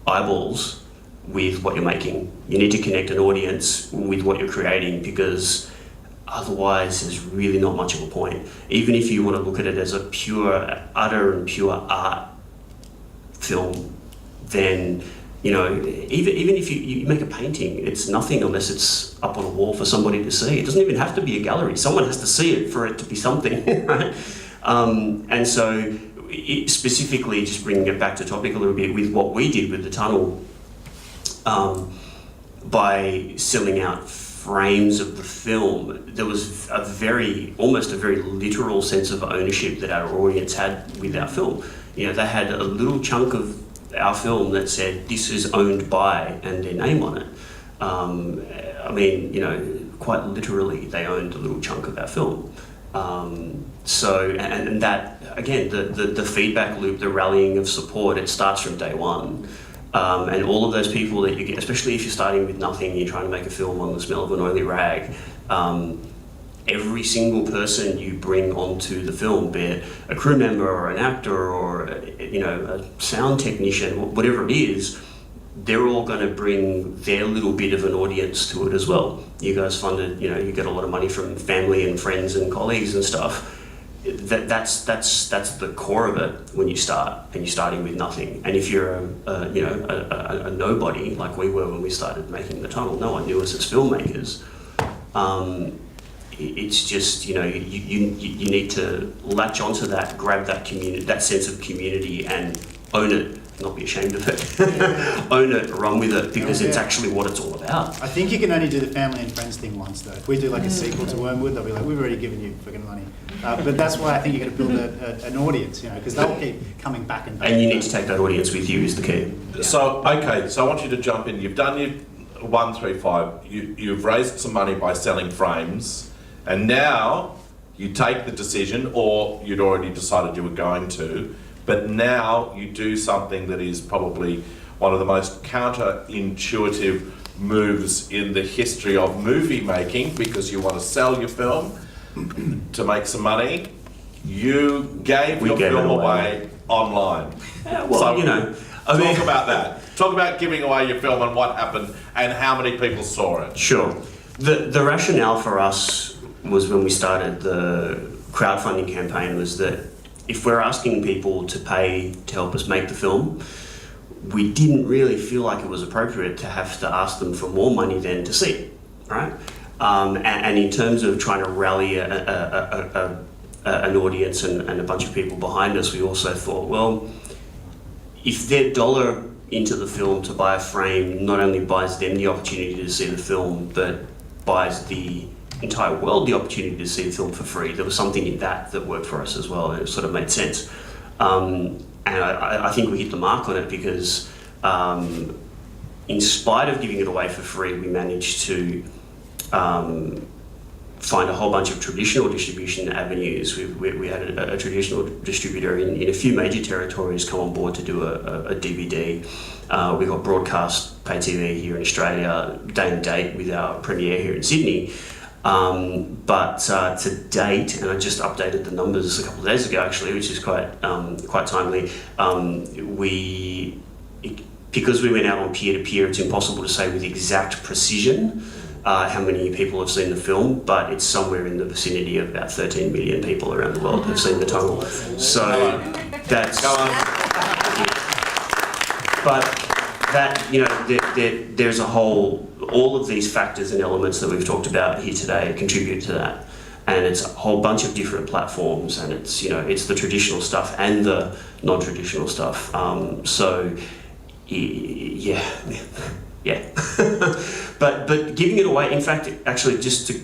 eyeballs with what you're making. You need to connect an audience with what you're creating, because otherwise there's really not much of a point. Even if you want to look at it as a utter and pure art film, then, you know, even if you make a painting, it's nothing unless it's up on a wall for somebody to see. It doesn't even have to be a gallery. Someone has to see it for it to be something, right? And so, specifically, just bringing it back to topic a little bit, with what we did with the tunnel, by selling out frames of the film, there was almost a very literal sense of ownership that our audience had with our film. You know, they had a little chunk of our film that said, this is owned by, and their name on it. I mean, you know, quite literally, they owned a little chunk of our film. So, and that, again, the feedback loop, the rallying of support, it starts from day one. And all of those people that you get, especially if you're starting with nothing, you're trying to make a film on the smell of an oily rag, every single person you bring onto the film, be it a crew member or an actor or, you know, a sound technician, whatever it is, they're all going to bring their little bit of an audience to it as well. You guys funded, you know, you get a lot of money from family and friends and colleagues and stuff. That's the core of it when you start, and you're starting with nothing. And if you're a nobody like we were when we started making the tunnel, no one knew us as filmmakers. It's just, you know, you need to latch onto that, grab that community, that sense of community, and own it. Not be ashamed of it. Own it, run with it, because it's actually what it's all about. I think you can only do the family and friends thing once, though. If we do like a sequel to Wormwood, they'll be like, we've already given you fucking money. But that's why I think you're going to build an audience, you know, because they'll keep coming back and back. And you need to take that audience with you is the key. Yeah. So, okay, so I want you to jump in. You've done your 135. You've raised some money by selling frames, and now you take the decision, or you'd already decided you were going to, but now you do something that is probably one of the most counterintuitive moves in the history of movie making, because you want to sell your film to make some money. You gave your film away online. Yeah, well, so, you know, talk about that. Talk about giving away your film and what happened and how many people saw it. Sure. The rationale for us was, when we started the crowdfunding campaign, was that if we're asking people to pay to help us make the film, we didn't really feel like it was appropriate to have to ask them for more money than to see it, right? And in terms of trying to rally an audience and a bunch of people behind us, we also thought, well, if their dollar into the film to buy a frame not only buys them the opportunity to see the film, but buys the entire world the opportunity to see the film for free, there was something in that worked for us as well, and it sort of made sense. And I think we hit the mark on it, because in spite of giving it away for free, we managed to find a whole bunch of traditional distribution avenues. We had a traditional distributor in a few major territories come on board to do a DVD. We got broadcast pay TV here in Australia, day and date with our premiere here in Sydney. But to date, and I just updated the numbers a couple of days ago actually, which is quite timely, because we went out on peer-to-peer, it's impossible to say with exact precision how many people have seen the film, but it's somewhere in the vicinity of about 13 million people around the world have seen the tunnel. So that's... Go on. But that, you know, there's a whole... All of these factors and elements that we've talked about here today contribute to that. And it's a whole bunch of different platforms, and it's, you know, it's the traditional stuff and the non-traditional stuff. So yeah. But giving it away, in fact, actually, just to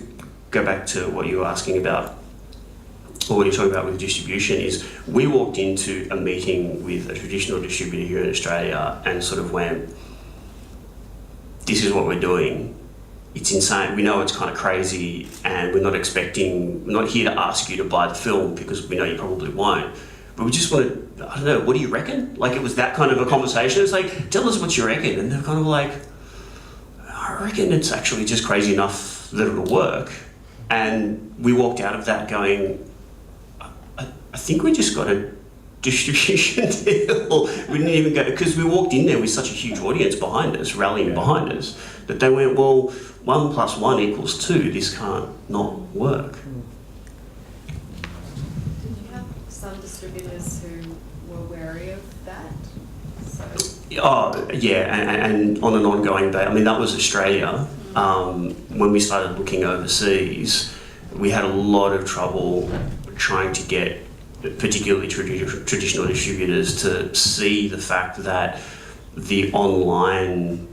go back to what you were asking about, or what you're talking about with distribution, is we walked into a meeting with a traditional distributor here in Australia and sort of went, this is what we're doing. It's insane. We know it's kind of crazy, and we're not here to ask you to buy the film because we know you probably won't. But we just want to, I don't know, what do you reckon? Like, it was that kind of a conversation. It's like, tell us what you reckon. And they're kind of like, I reckon it's actually just crazy enough that it'll work. And we walked out of that going, I think we just got a distribution deal. We didn't even go, because we walked in there with such a huge audience behind us, rallying behind us, that they went, well, 1 + 1 = 2, this can't not work. Did you have some distributors who were wary of that? Oh, yeah, and on an ongoing basis. I mean, that was Australia. When we started looking overseas, we had a lot of trouble trying to get particularly traditional distributors to see the fact that the online,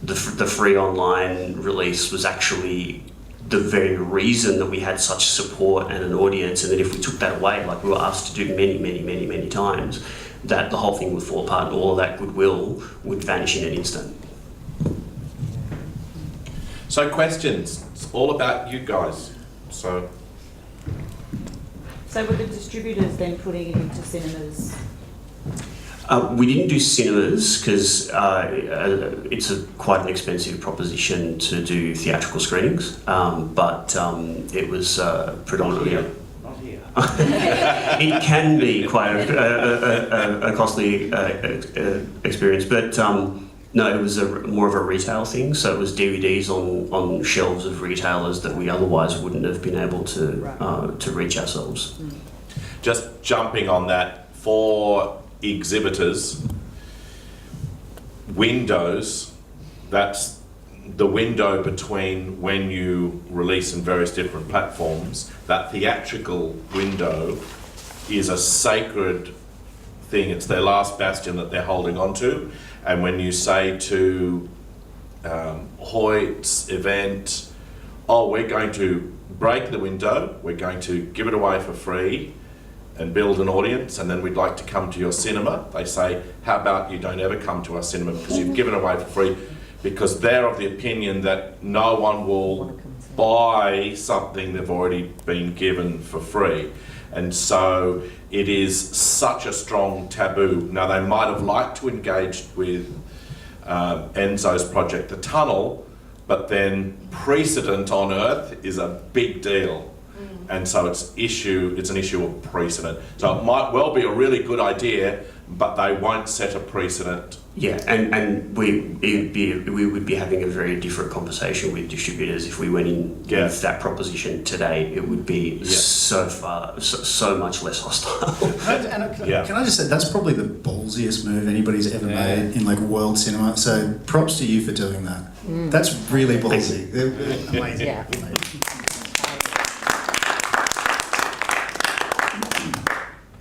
the free online release was actually the very reason that we had such support and an audience, and that if we took that away, like we were asked to do many times, that the whole thing would fall apart and all of that goodwill would vanish in an instant. So questions, it's all about you guys. So were the distributors then putting it into cinemas? We didn't do cinemas because it's quite an expensive proposition to do theatrical screenings, but it was predominantly... Not here. It can be quite a costly experience, but no, it was more of a retail thing. So it was DVDs on shelves of retailers that we otherwise wouldn't have been able to reach ourselves. just jumping on that, for exhibitors, windows, that's the window between when you release in various different platforms. That theatrical window is a sacred thing. It's their last bastion that they're holding on to. And when you say to Hoyt's event, oh, we're going to break the window, we're going to give it away for free and build an audience, and then we'd like to come to your cinema, they say, how about you don't ever come to our cinema because you've given it away for free, because they're of the opinion that no one will buy something they've already been given for free. And so it is such a strong taboo. Now, they might have liked to engage with Enzo's project, The Tunnel, but then precedent on Earth is a big deal. And so it's an issue of precedent. So it might well be a really good idea, but they won't set a precedent. Yeah, and we would be having a very different conversation with distributors if we went in with that proposition today. It would be so much less hostile. Can I just say, that's probably the ballsiest move anybody's ever made in like world cinema. So props to you for doing that. That's really ballsy. Amazing. Yeah.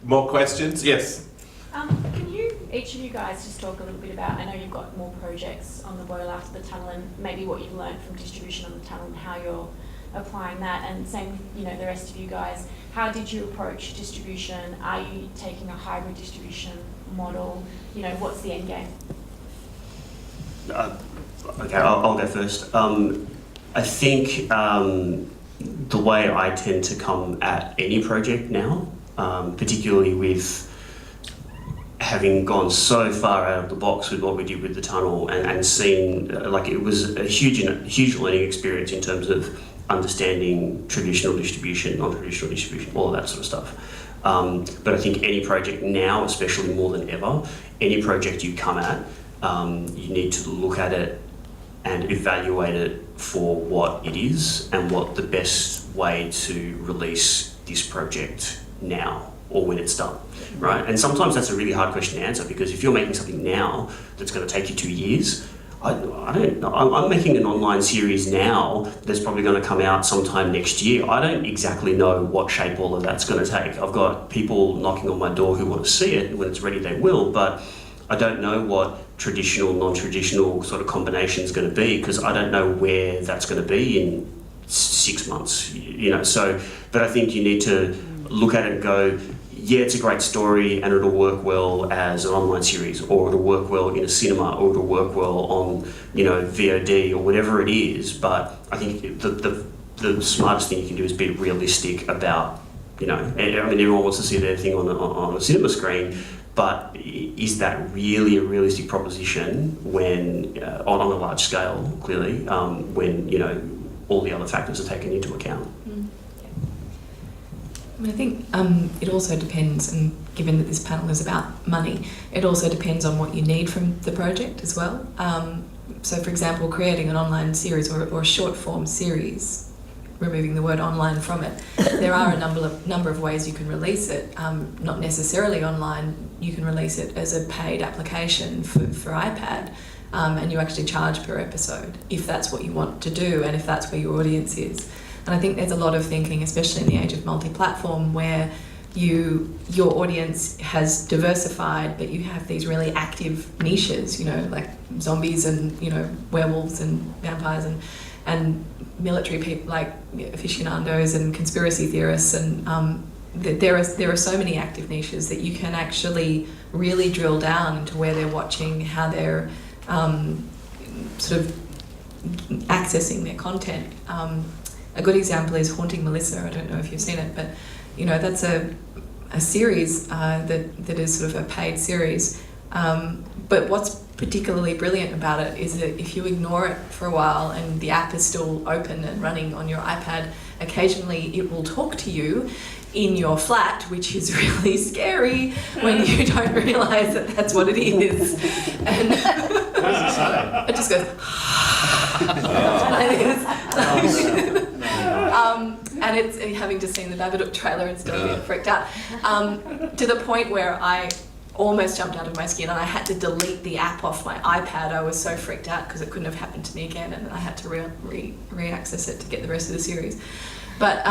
More questions? Yes. Can you, each of you guys, just talk a little bit about, I know you've got more projects on the boil after the tunnel, and maybe what you've learned from distribution on the tunnel and how you're applying that, and same with the rest of you guys. How did you approach distribution? Are you taking a hybrid distribution model? What's the end game? Okay, I'll go first. I think the way I tend to come at any project now, particularly with having gone so far out of the box with what we did with the tunnel and seen, it was a huge learning experience in terms of understanding traditional distribution, non-traditional distribution, all of that sort of stuff. But I think any project now, especially more than ever, any project you come at, you need to look at it and evaluate it for what it is and what the best way to release this project now or when it's done, right? And sometimes that's a really hard question to answer, because if you're making something now that's going to take you 2 years, I'm making an online series now that's probably going to come out sometime next year. I don't exactly know what shape all of that's going to take. I've got people knocking on my door who want to see it, and when it's ready they will, but I don't know what traditional, non-traditional sort of combination is going to be, because I don't know where that's going to be in 6 months, you know. So, but I think you need to look at it and go, yeah, it's a great story and it'll work well as an online series, or it'll work well in a cinema, or it'll work well on, you know, VOD or whatever it is. But I think the smartest thing you can do is be realistic about, you know, I mean, everyone wants to see their thing on a cinema screen, but is that really a realistic proposition when on a large scale, clearly, when, you know, all the other factors are taken into account? I think it also depends, and given that this panel is about money, it also depends on what you need from the project as well. So, for example, creating an online series or a short form series, removing the word online from it, there are a number of ways you can release it. Not necessarily online. You can release it as a paid application for iPad, and you actually charge per episode if that's what you want to do and if that's where your audience is. And I think there's a lot of thinking, especially in the age of multi-platform, where your audience has diversified, but you have these really active niches, you know, like zombies and, you know, werewolves and vampires and military people, like aficionados and conspiracy theorists, and there are so many active niches that you can actually really drill down into where they're watching, how they're sort of accessing their content. A good example is Haunting Melissa. I don't know if you've seen it, but you know, that's a series that is sort of a paid series. But what's particularly brilliant about it is that if you ignore it for a while and the app is still open and running on your iPad, occasionally it will talk to you in your flat, which is really scary when you don't realise that that's what it is. And it just goes like this. And it's having just seen the Babadook trailer and still being freaked out, to the point where I almost jumped out of my skin and I had to delete the app off my iPad. I was so freaked out because it couldn't have happened to me again, and then I had to re-access it to get the rest of the series. But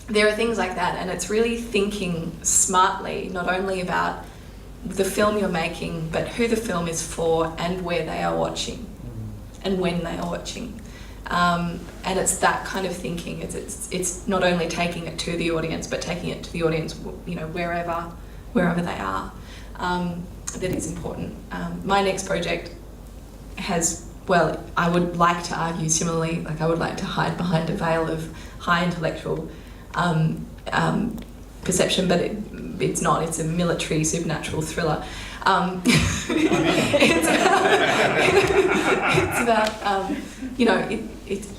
there are things like that, and it's really thinking smartly, not only about the film you're making, but who the film is for and where they are watching and when they are watching. And it's that kind of thinking. It's not only taking it to the audience, but taking it to the audience, you know, wherever they are. That is important. My next project has, well, I would like to argue similarly, like I would like to hide behind a veil of high intellectual perception, but it's not. It's a military supernatural thriller. It's about you know, it's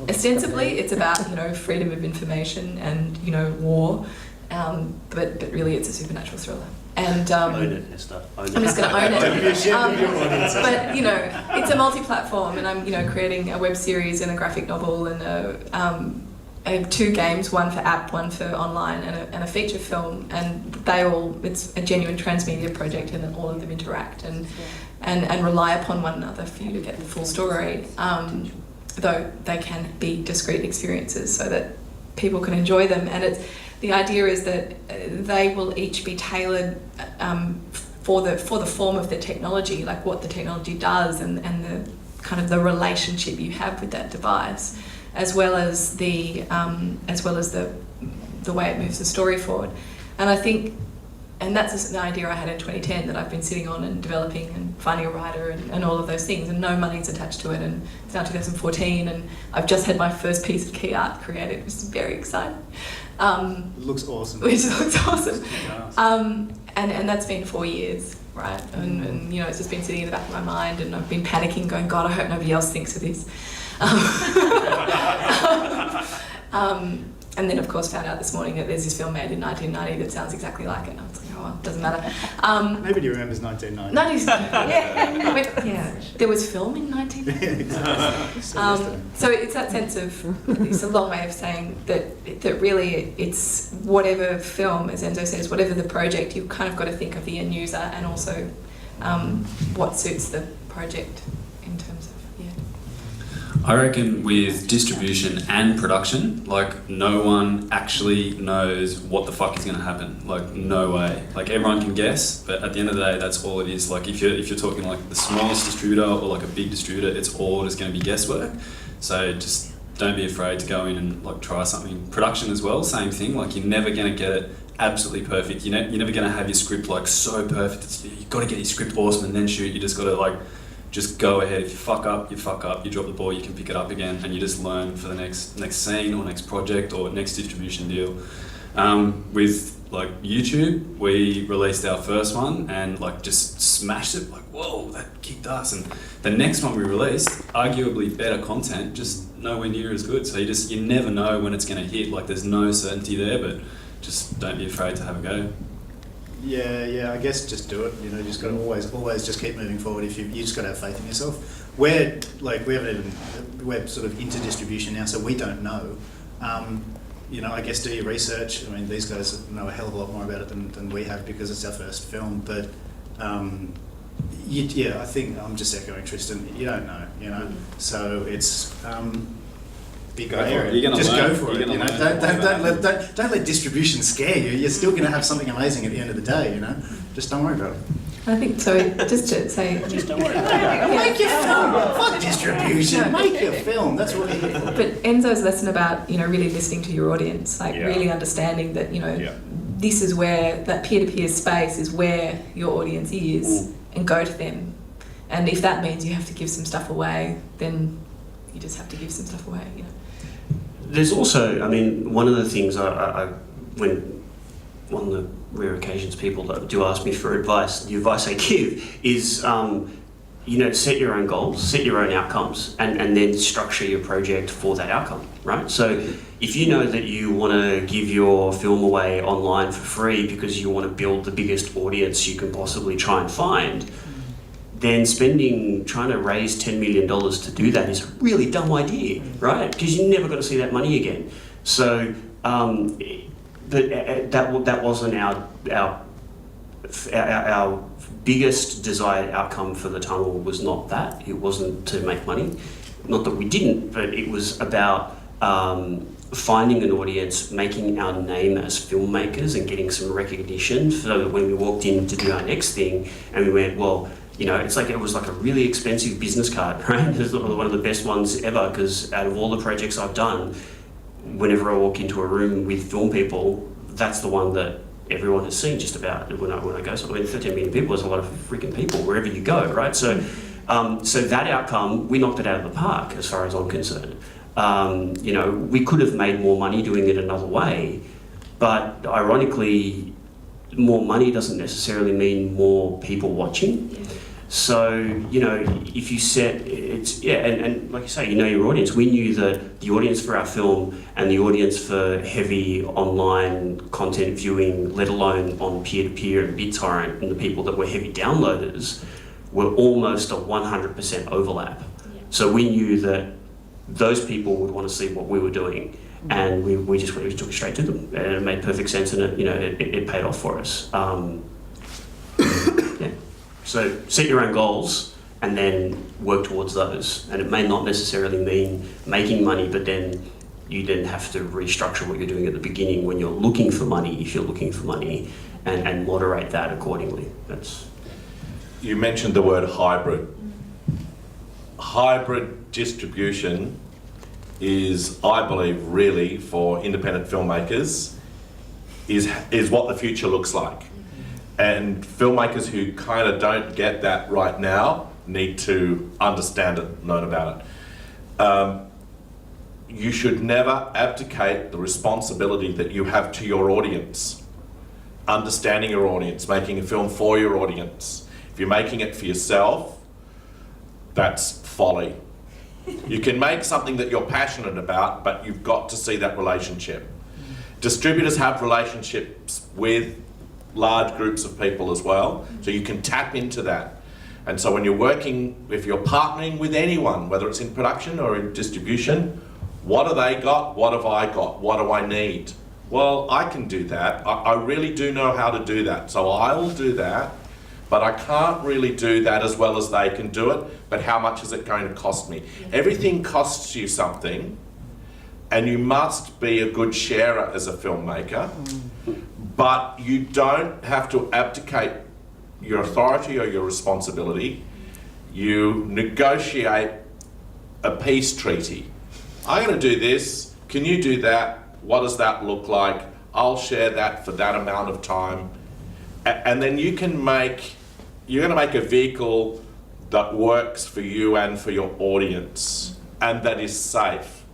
ostensibly it's about, you know, freedom of information and, you know, war, but really it's a supernatural thriller. And Own it, Ester. Own it. I'm just going to own it. But you know, it's a multi-platform, and I'm, you know, creating a web series and a graphic novel and I have 2 games, one for app, one for online, and a feature film, and it's a genuine transmedia project, and then all of them interact and rely upon one another for you to get the full story, though they can be discrete experiences so that people can enjoy them. And the idea is that they will each be tailored for the form of the technology, like what the technology does and the kind of the relationship you have with that device, as well as the way it moves the story forward. And I think, and that's an idea I had in 2010 that I've been sitting on and developing and finding a writer and all of those things, and no money's attached to it, and it's now 2014 and I've just had my first piece of key art created, which is very exciting. It looks awesome. Which looks awesome. And that's been 4 years, right? And you know, it's just been sitting in the back of my mind, and I've been panicking, going, God, I hope nobody else thinks of this. And then, of course, found out this morning that there's this film made in 1990 that sounds exactly like it. And I was like, oh, well, it doesn't matter. Nobody remembers 1990. Yeah, there was film in 1990. So it's that sense of, it's a long way of saying that really it's whatever film, as Enzo says, whatever the project, you've kind of got to think of the end user and also what suits the project in terms of, I reckon with distribution and production, like no one actually knows what the fuck is going to happen. Like no way. Like everyone can guess, but at the end of the day, that's all it is. Like if you're talking like the smallest distributor or like a big distributor, it's all just going to be guesswork. So just don't be afraid to go in and like try something. Production as well, same thing. Like you're never going to get it absolutely perfect. You're never going to have your script like so perfect. You've got to get your script awesome and then shoot. You just got to like. Just go ahead. If you fuck up, you fuck up. You drop the ball, you can pick it up again, and you just learn for the next scene or next project or next distribution deal. With like YouTube, we released our first one and like just smashed it. Like whoa, that kicked ass. And the next one we released, arguably better content, just nowhere near as good. So you never know when it's going to hit. Like there's no certainty there, but just don't be afraid to have a go. Yeah, I guess just do it. You know, you just got to always just keep moving forward. If you just got to have faith in yourself. We're sort of into distribution now, so we don't know. You know, I guess do your research. I mean, these guys know a hell of a lot more about it than we have because it's our first film. But I think I'm just echoing Tristan. You don't know, you know. So it's. Big area. Just go for it. You know, don't let distribution scare you. You're still going to have something amazing at the end of the day. You know, just don't worry about it. I think so. Just to say, just don't worry about it. Make your film. Fuck distribution. Make your film. That's what we're here for. But Enzo's lesson about really listening to your audience, really understanding that this is where that peer-to-peer space is where your audience is, and go to them. And if that means you have to give some stuff away, then you just have to give some stuff away. You know. There's also, I mean, one of the things when on the rare occasions people do ask me for advice, the advice I give is, set your own goals, set your own outcomes, and then structure your project for that outcome, right? So if you know that you want to give your film away online for free because you want to build the biggest audience you can possibly try and find, then trying to raise $10 million to do that is a really dumb idea, right? Because you're never going to see that money again. So that wasn't our biggest desired outcome for the tunnel. Was not that. It wasn't to make money. Not that we didn't, but it was about finding an audience, making our name as filmmakers and getting some recognition so that when we walked in to do our next thing and we went, well, it was like a really expensive business card, right? It's one of the best ones ever because out of all the projects I've done, whenever I walk into a room with film people, that's the one that everyone has seen just about when I go. So 13 million people is a lot of freaking people wherever you go, right? So that outcome, we knocked it out of the park as far as I'm concerned. We could have made more money doing it another way, but ironically, more money doesn't necessarily mean more people watching. Yeah. So, if you set and like you say, your audience. We knew that the audience for our film and the audience for heavy online content viewing, let alone on peer-to-peer and BitTorrent, and the people that were heavy downloaders were almost a 100% overlap. Yeah. So we knew that those people would want to see what we were doing, and we just took it straight to them, and it made perfect sense, and it paid off for us. Yeah. So set your own goals and then work towards those, and it may not necessarily mean making money, but then you then have to restructure what you're doing at the beginning when you're looking for money, if you're looking for money, and moderate that accordingly. You mentioned the word hybrid. Hybrid distribution is, I believe, really for independent filmmakers, is what the future looks like. And filmmakers who kind of don't get that right now need to understand it, learn about it. You should never abdicate the responsibility that you have to your audience. Understanding your audience, making a film for your audience. If you're making it for yourself, that's folly. You can make something that you're passionate about, but you've got to see that relationship. Distributors have relationships with large groups of people as well, so you can tap into that. And so when you're working, if you're partnering with anyone, whether it's in production or in distribution, what do they got? What have I got? What do I need? Well, I can do that. I really do know how to do that, so I'll do that. but I can't really do that as well as they can do it, but how much is it going to cost me? Everything costs you something, and you must be a good sharer as a filmmaker, but you don't have to abdicate your authority or your responsibility. You negotiate a peace treaty. I'm going to do this, can you do that? What does that look like? I'll share that for that amount of time. And then you're going to make a vehicle that works for you and for your audience, and that is safe.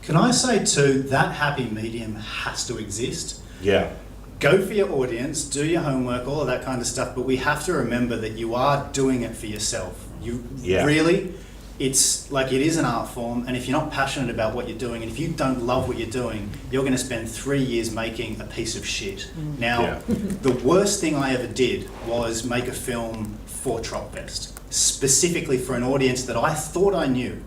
Can I say too, that happy medium has to exist. Yeah. Go for your audience, do your homework, all of that kind of stuff, but we have to remember that you are doing it for yourself. Really, it's like, it is an art form, and if you're not passionate about what you're doing, and if you don't love what you're doing, you're going to spend 3 years making a piece of shit. Now, the worst thing I ever did was make a film for Tropfest, specifically for an audience that I thought I knew.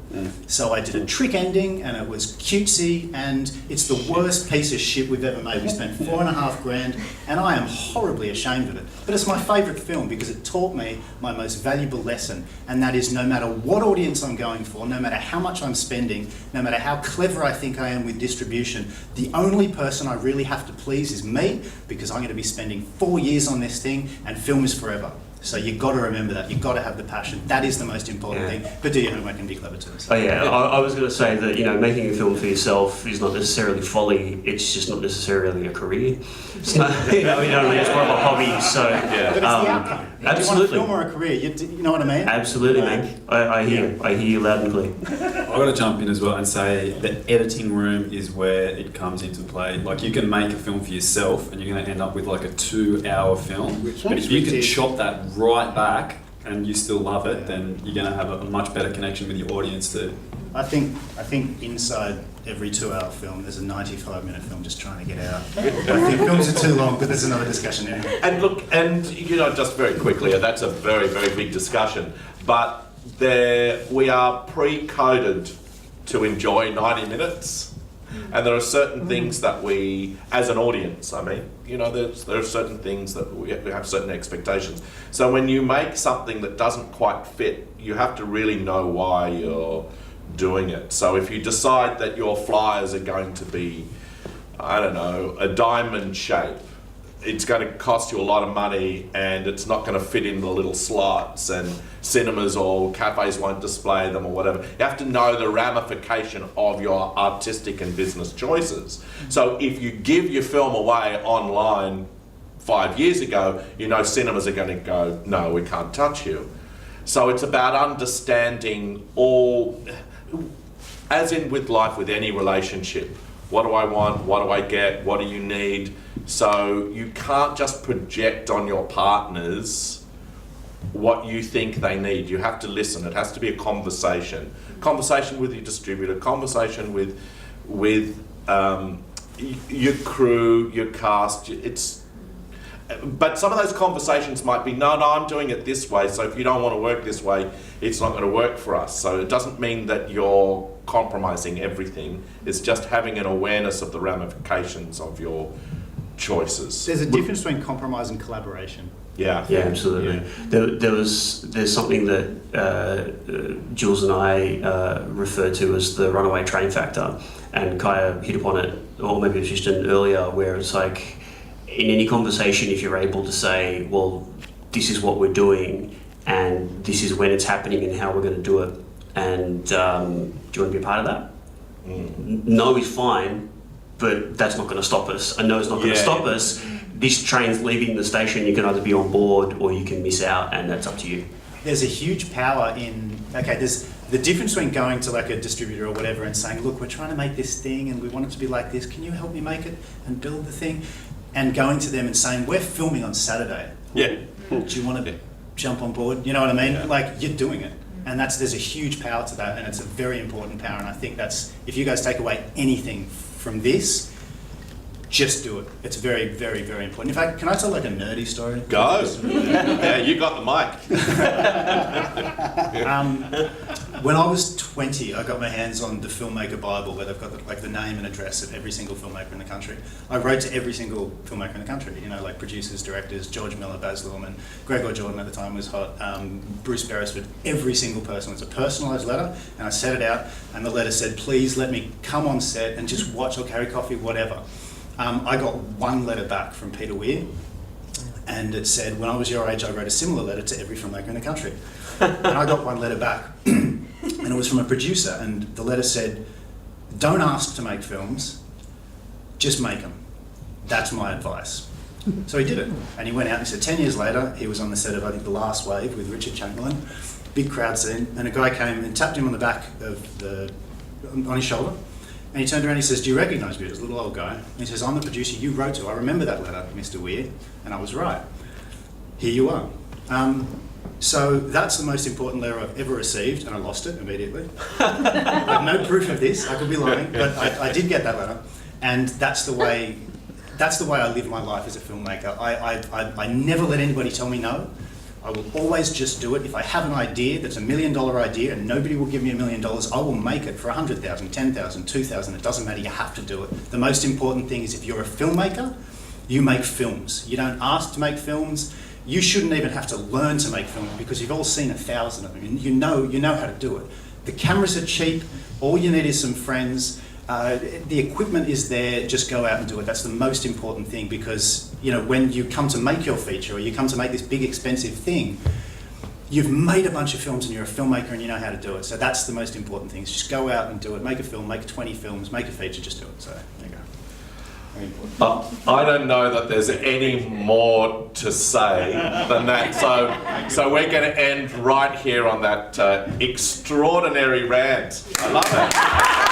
So I did a trick ending, and it was cutesy, and it's the worst piece of shit we've ever made. We spent $4.5 grand, and I am horribly ashamed of it. But it's my favourite film because it taught me my most valuable lesson, and that is, no matter what audience I'm going for, no matter how much I'm spending, no matter how clever I think I am with distribution, the only person I really have to please is me, because I'm going to be spending 4 years on this thing, and film is forever. So you've got to remember that. You've got to have the passion. That is the most important thing. But do your homework and be clever too. So. Oh yeah, I was going to say that, you know, making a film for yourself is not necessarily folly. It's just not necessarily a career. So, you know what I mean? It's more of a hobby. So but it's the outcome. Absolutely. Do you want a film or a career? You know what I mean? Absolutely, mate. I hear you loud and clear. I've got to jump in as well and say the editing room is where it comes into play. Like, you can make a film for yourself and you're going to end up with like a 2-hour film. But if you can chop that right back and you still love it, then you're going to have a much better connection with your audience too. I think inside every 2-hour film, there's a 95-minute film just trying to get out. I think films are too long, but there's another discussion there. And look, and you know, just very quickly, that's a very, very big discussion, but we are pre-coded to enjoy 90 minutes. And there are certain things that we, as an audience, I mean, you know, there are certain things that we have certain expectations. So when you make something that doesn't quite fit, you have to really know why you're doing it. So if you decide that your flyers are going to be, I don't know, a diamond shape, it's going to cost you a lot of money, and it's not going to fit in the little slots, and cinemas or cafes won't display them or whatever. You have to know the ramification of your artistic and business choices. So if you give your film away online 5 years ago, you know cinemas are going to go, no, we can't touch you. So it's about understanding all, as in with life, with any relationship. What do I want? What do I get? What do you need? So you can't just project on your partners what you think they need. You have to listen. It has to be a conversation. Conversation with your distributor, conversation with your crew, your cast. But some of those conversations might be, no, I'm doing it this way, so if you don't want to work this way, it's not going to work for us. So it doesn't mean that you're compromising everything. It's just having an awareness of the ramifications of your choices. There's a difference between compromise and collaboration. Yeah, absolutely. Yeah. There's something that Jules and I refer to as the runaway train factor, and Kiah hit upon it, or maybe it was Tristan earlier, where it's like, in any conversation, if you're able to say, well, this is what we're doing, and this is when it's happening and how we're going to do it, and do you want to be a part of that? No is fine, but that's not going to stop us. I know it's not going to stop us. This train's leaving the station, you can either be on board or you can miss out, and that's up to you. There's a huge power in, there's the difference between going to like a distributor or whatever and saying, look, we're trying to make this thing and we want it to be like this, can you help me make it and build the thing? And going to them and saying, we're filming on Saturday. Yeah. Do you want to jump on board? You know what I mean? Yeah. Like, you're doing it. And there's a huge power to that, and it's a very important power. And I think that's, if you guys take away anything from this, just do it. It's very, very, very important. In fact, can I tell like a nerdy story? Go. Yeah, you got the mic. When I was 20, I got my hands on the Filmmaker Bible, where they've got the name and address of every single filmmaker in the country. I wrote to every single filmmaker in the country, like producers, directors, George Miller, Baz Luhrmann, Gregor Jordan at the time was hot, Bruce Beresford, every single person. It's a personalised letter, and I sent it out, and the letter said, please let me come on set and just watch or carry coffee, whatever. I got one letter back from Peter Weir, and it said, when I was your age, I wrote a similar letter to every filmmaker in the country. And I got one letter back, and it was from a producer, and the letter said, don't ask to make films, just make them. That's my advice. So he did it, and he went out, and he said 10 years later, he was on the set of, I think, The Last Wave with Richard Chamberlain, big crowd scene, and a guy came and tapped him on the back on his shoulder, and he turned around and he says, do you recognise me? It was a little old guy. And he says, I'm the producer you wrote to. I remember that letter, Mr. Weir. And I was right. Here you are. So that's the most important letter I've ever received, and I lost it immediately. I have no proof of this. I could be lying, but I did get that letter. And that's the way I live my life as a filmmaker. I never let anybody tell me no. I will always just do it. If I have an idea that's $1 million idea and nobody will give me $1 million, I will make it for 100,000, 10,000, 2,000. It doesn't matter, you have to do it. The most important thing is if you're a filmmaker, you make films. You don't ask to make films. You shouldn't even have to learn to make films because you've all seen 1,000 of them. You know how to do it. The cameras are cheap. All you need is some friends. The equipment is there, just go out and do it. That's the most important thing because, when you come to make your feature or you come to make this big expensive thing, you've made a bunch of films and you're a filmmaker and you know how to do it. So that's the most important thing, is just go out and do it. Make a film, make 20 films, make a feature, just do it. So there you go. Very important. I don't know that there's any more to say than that. So we're going to end right here on that extraordinary rant. I love it.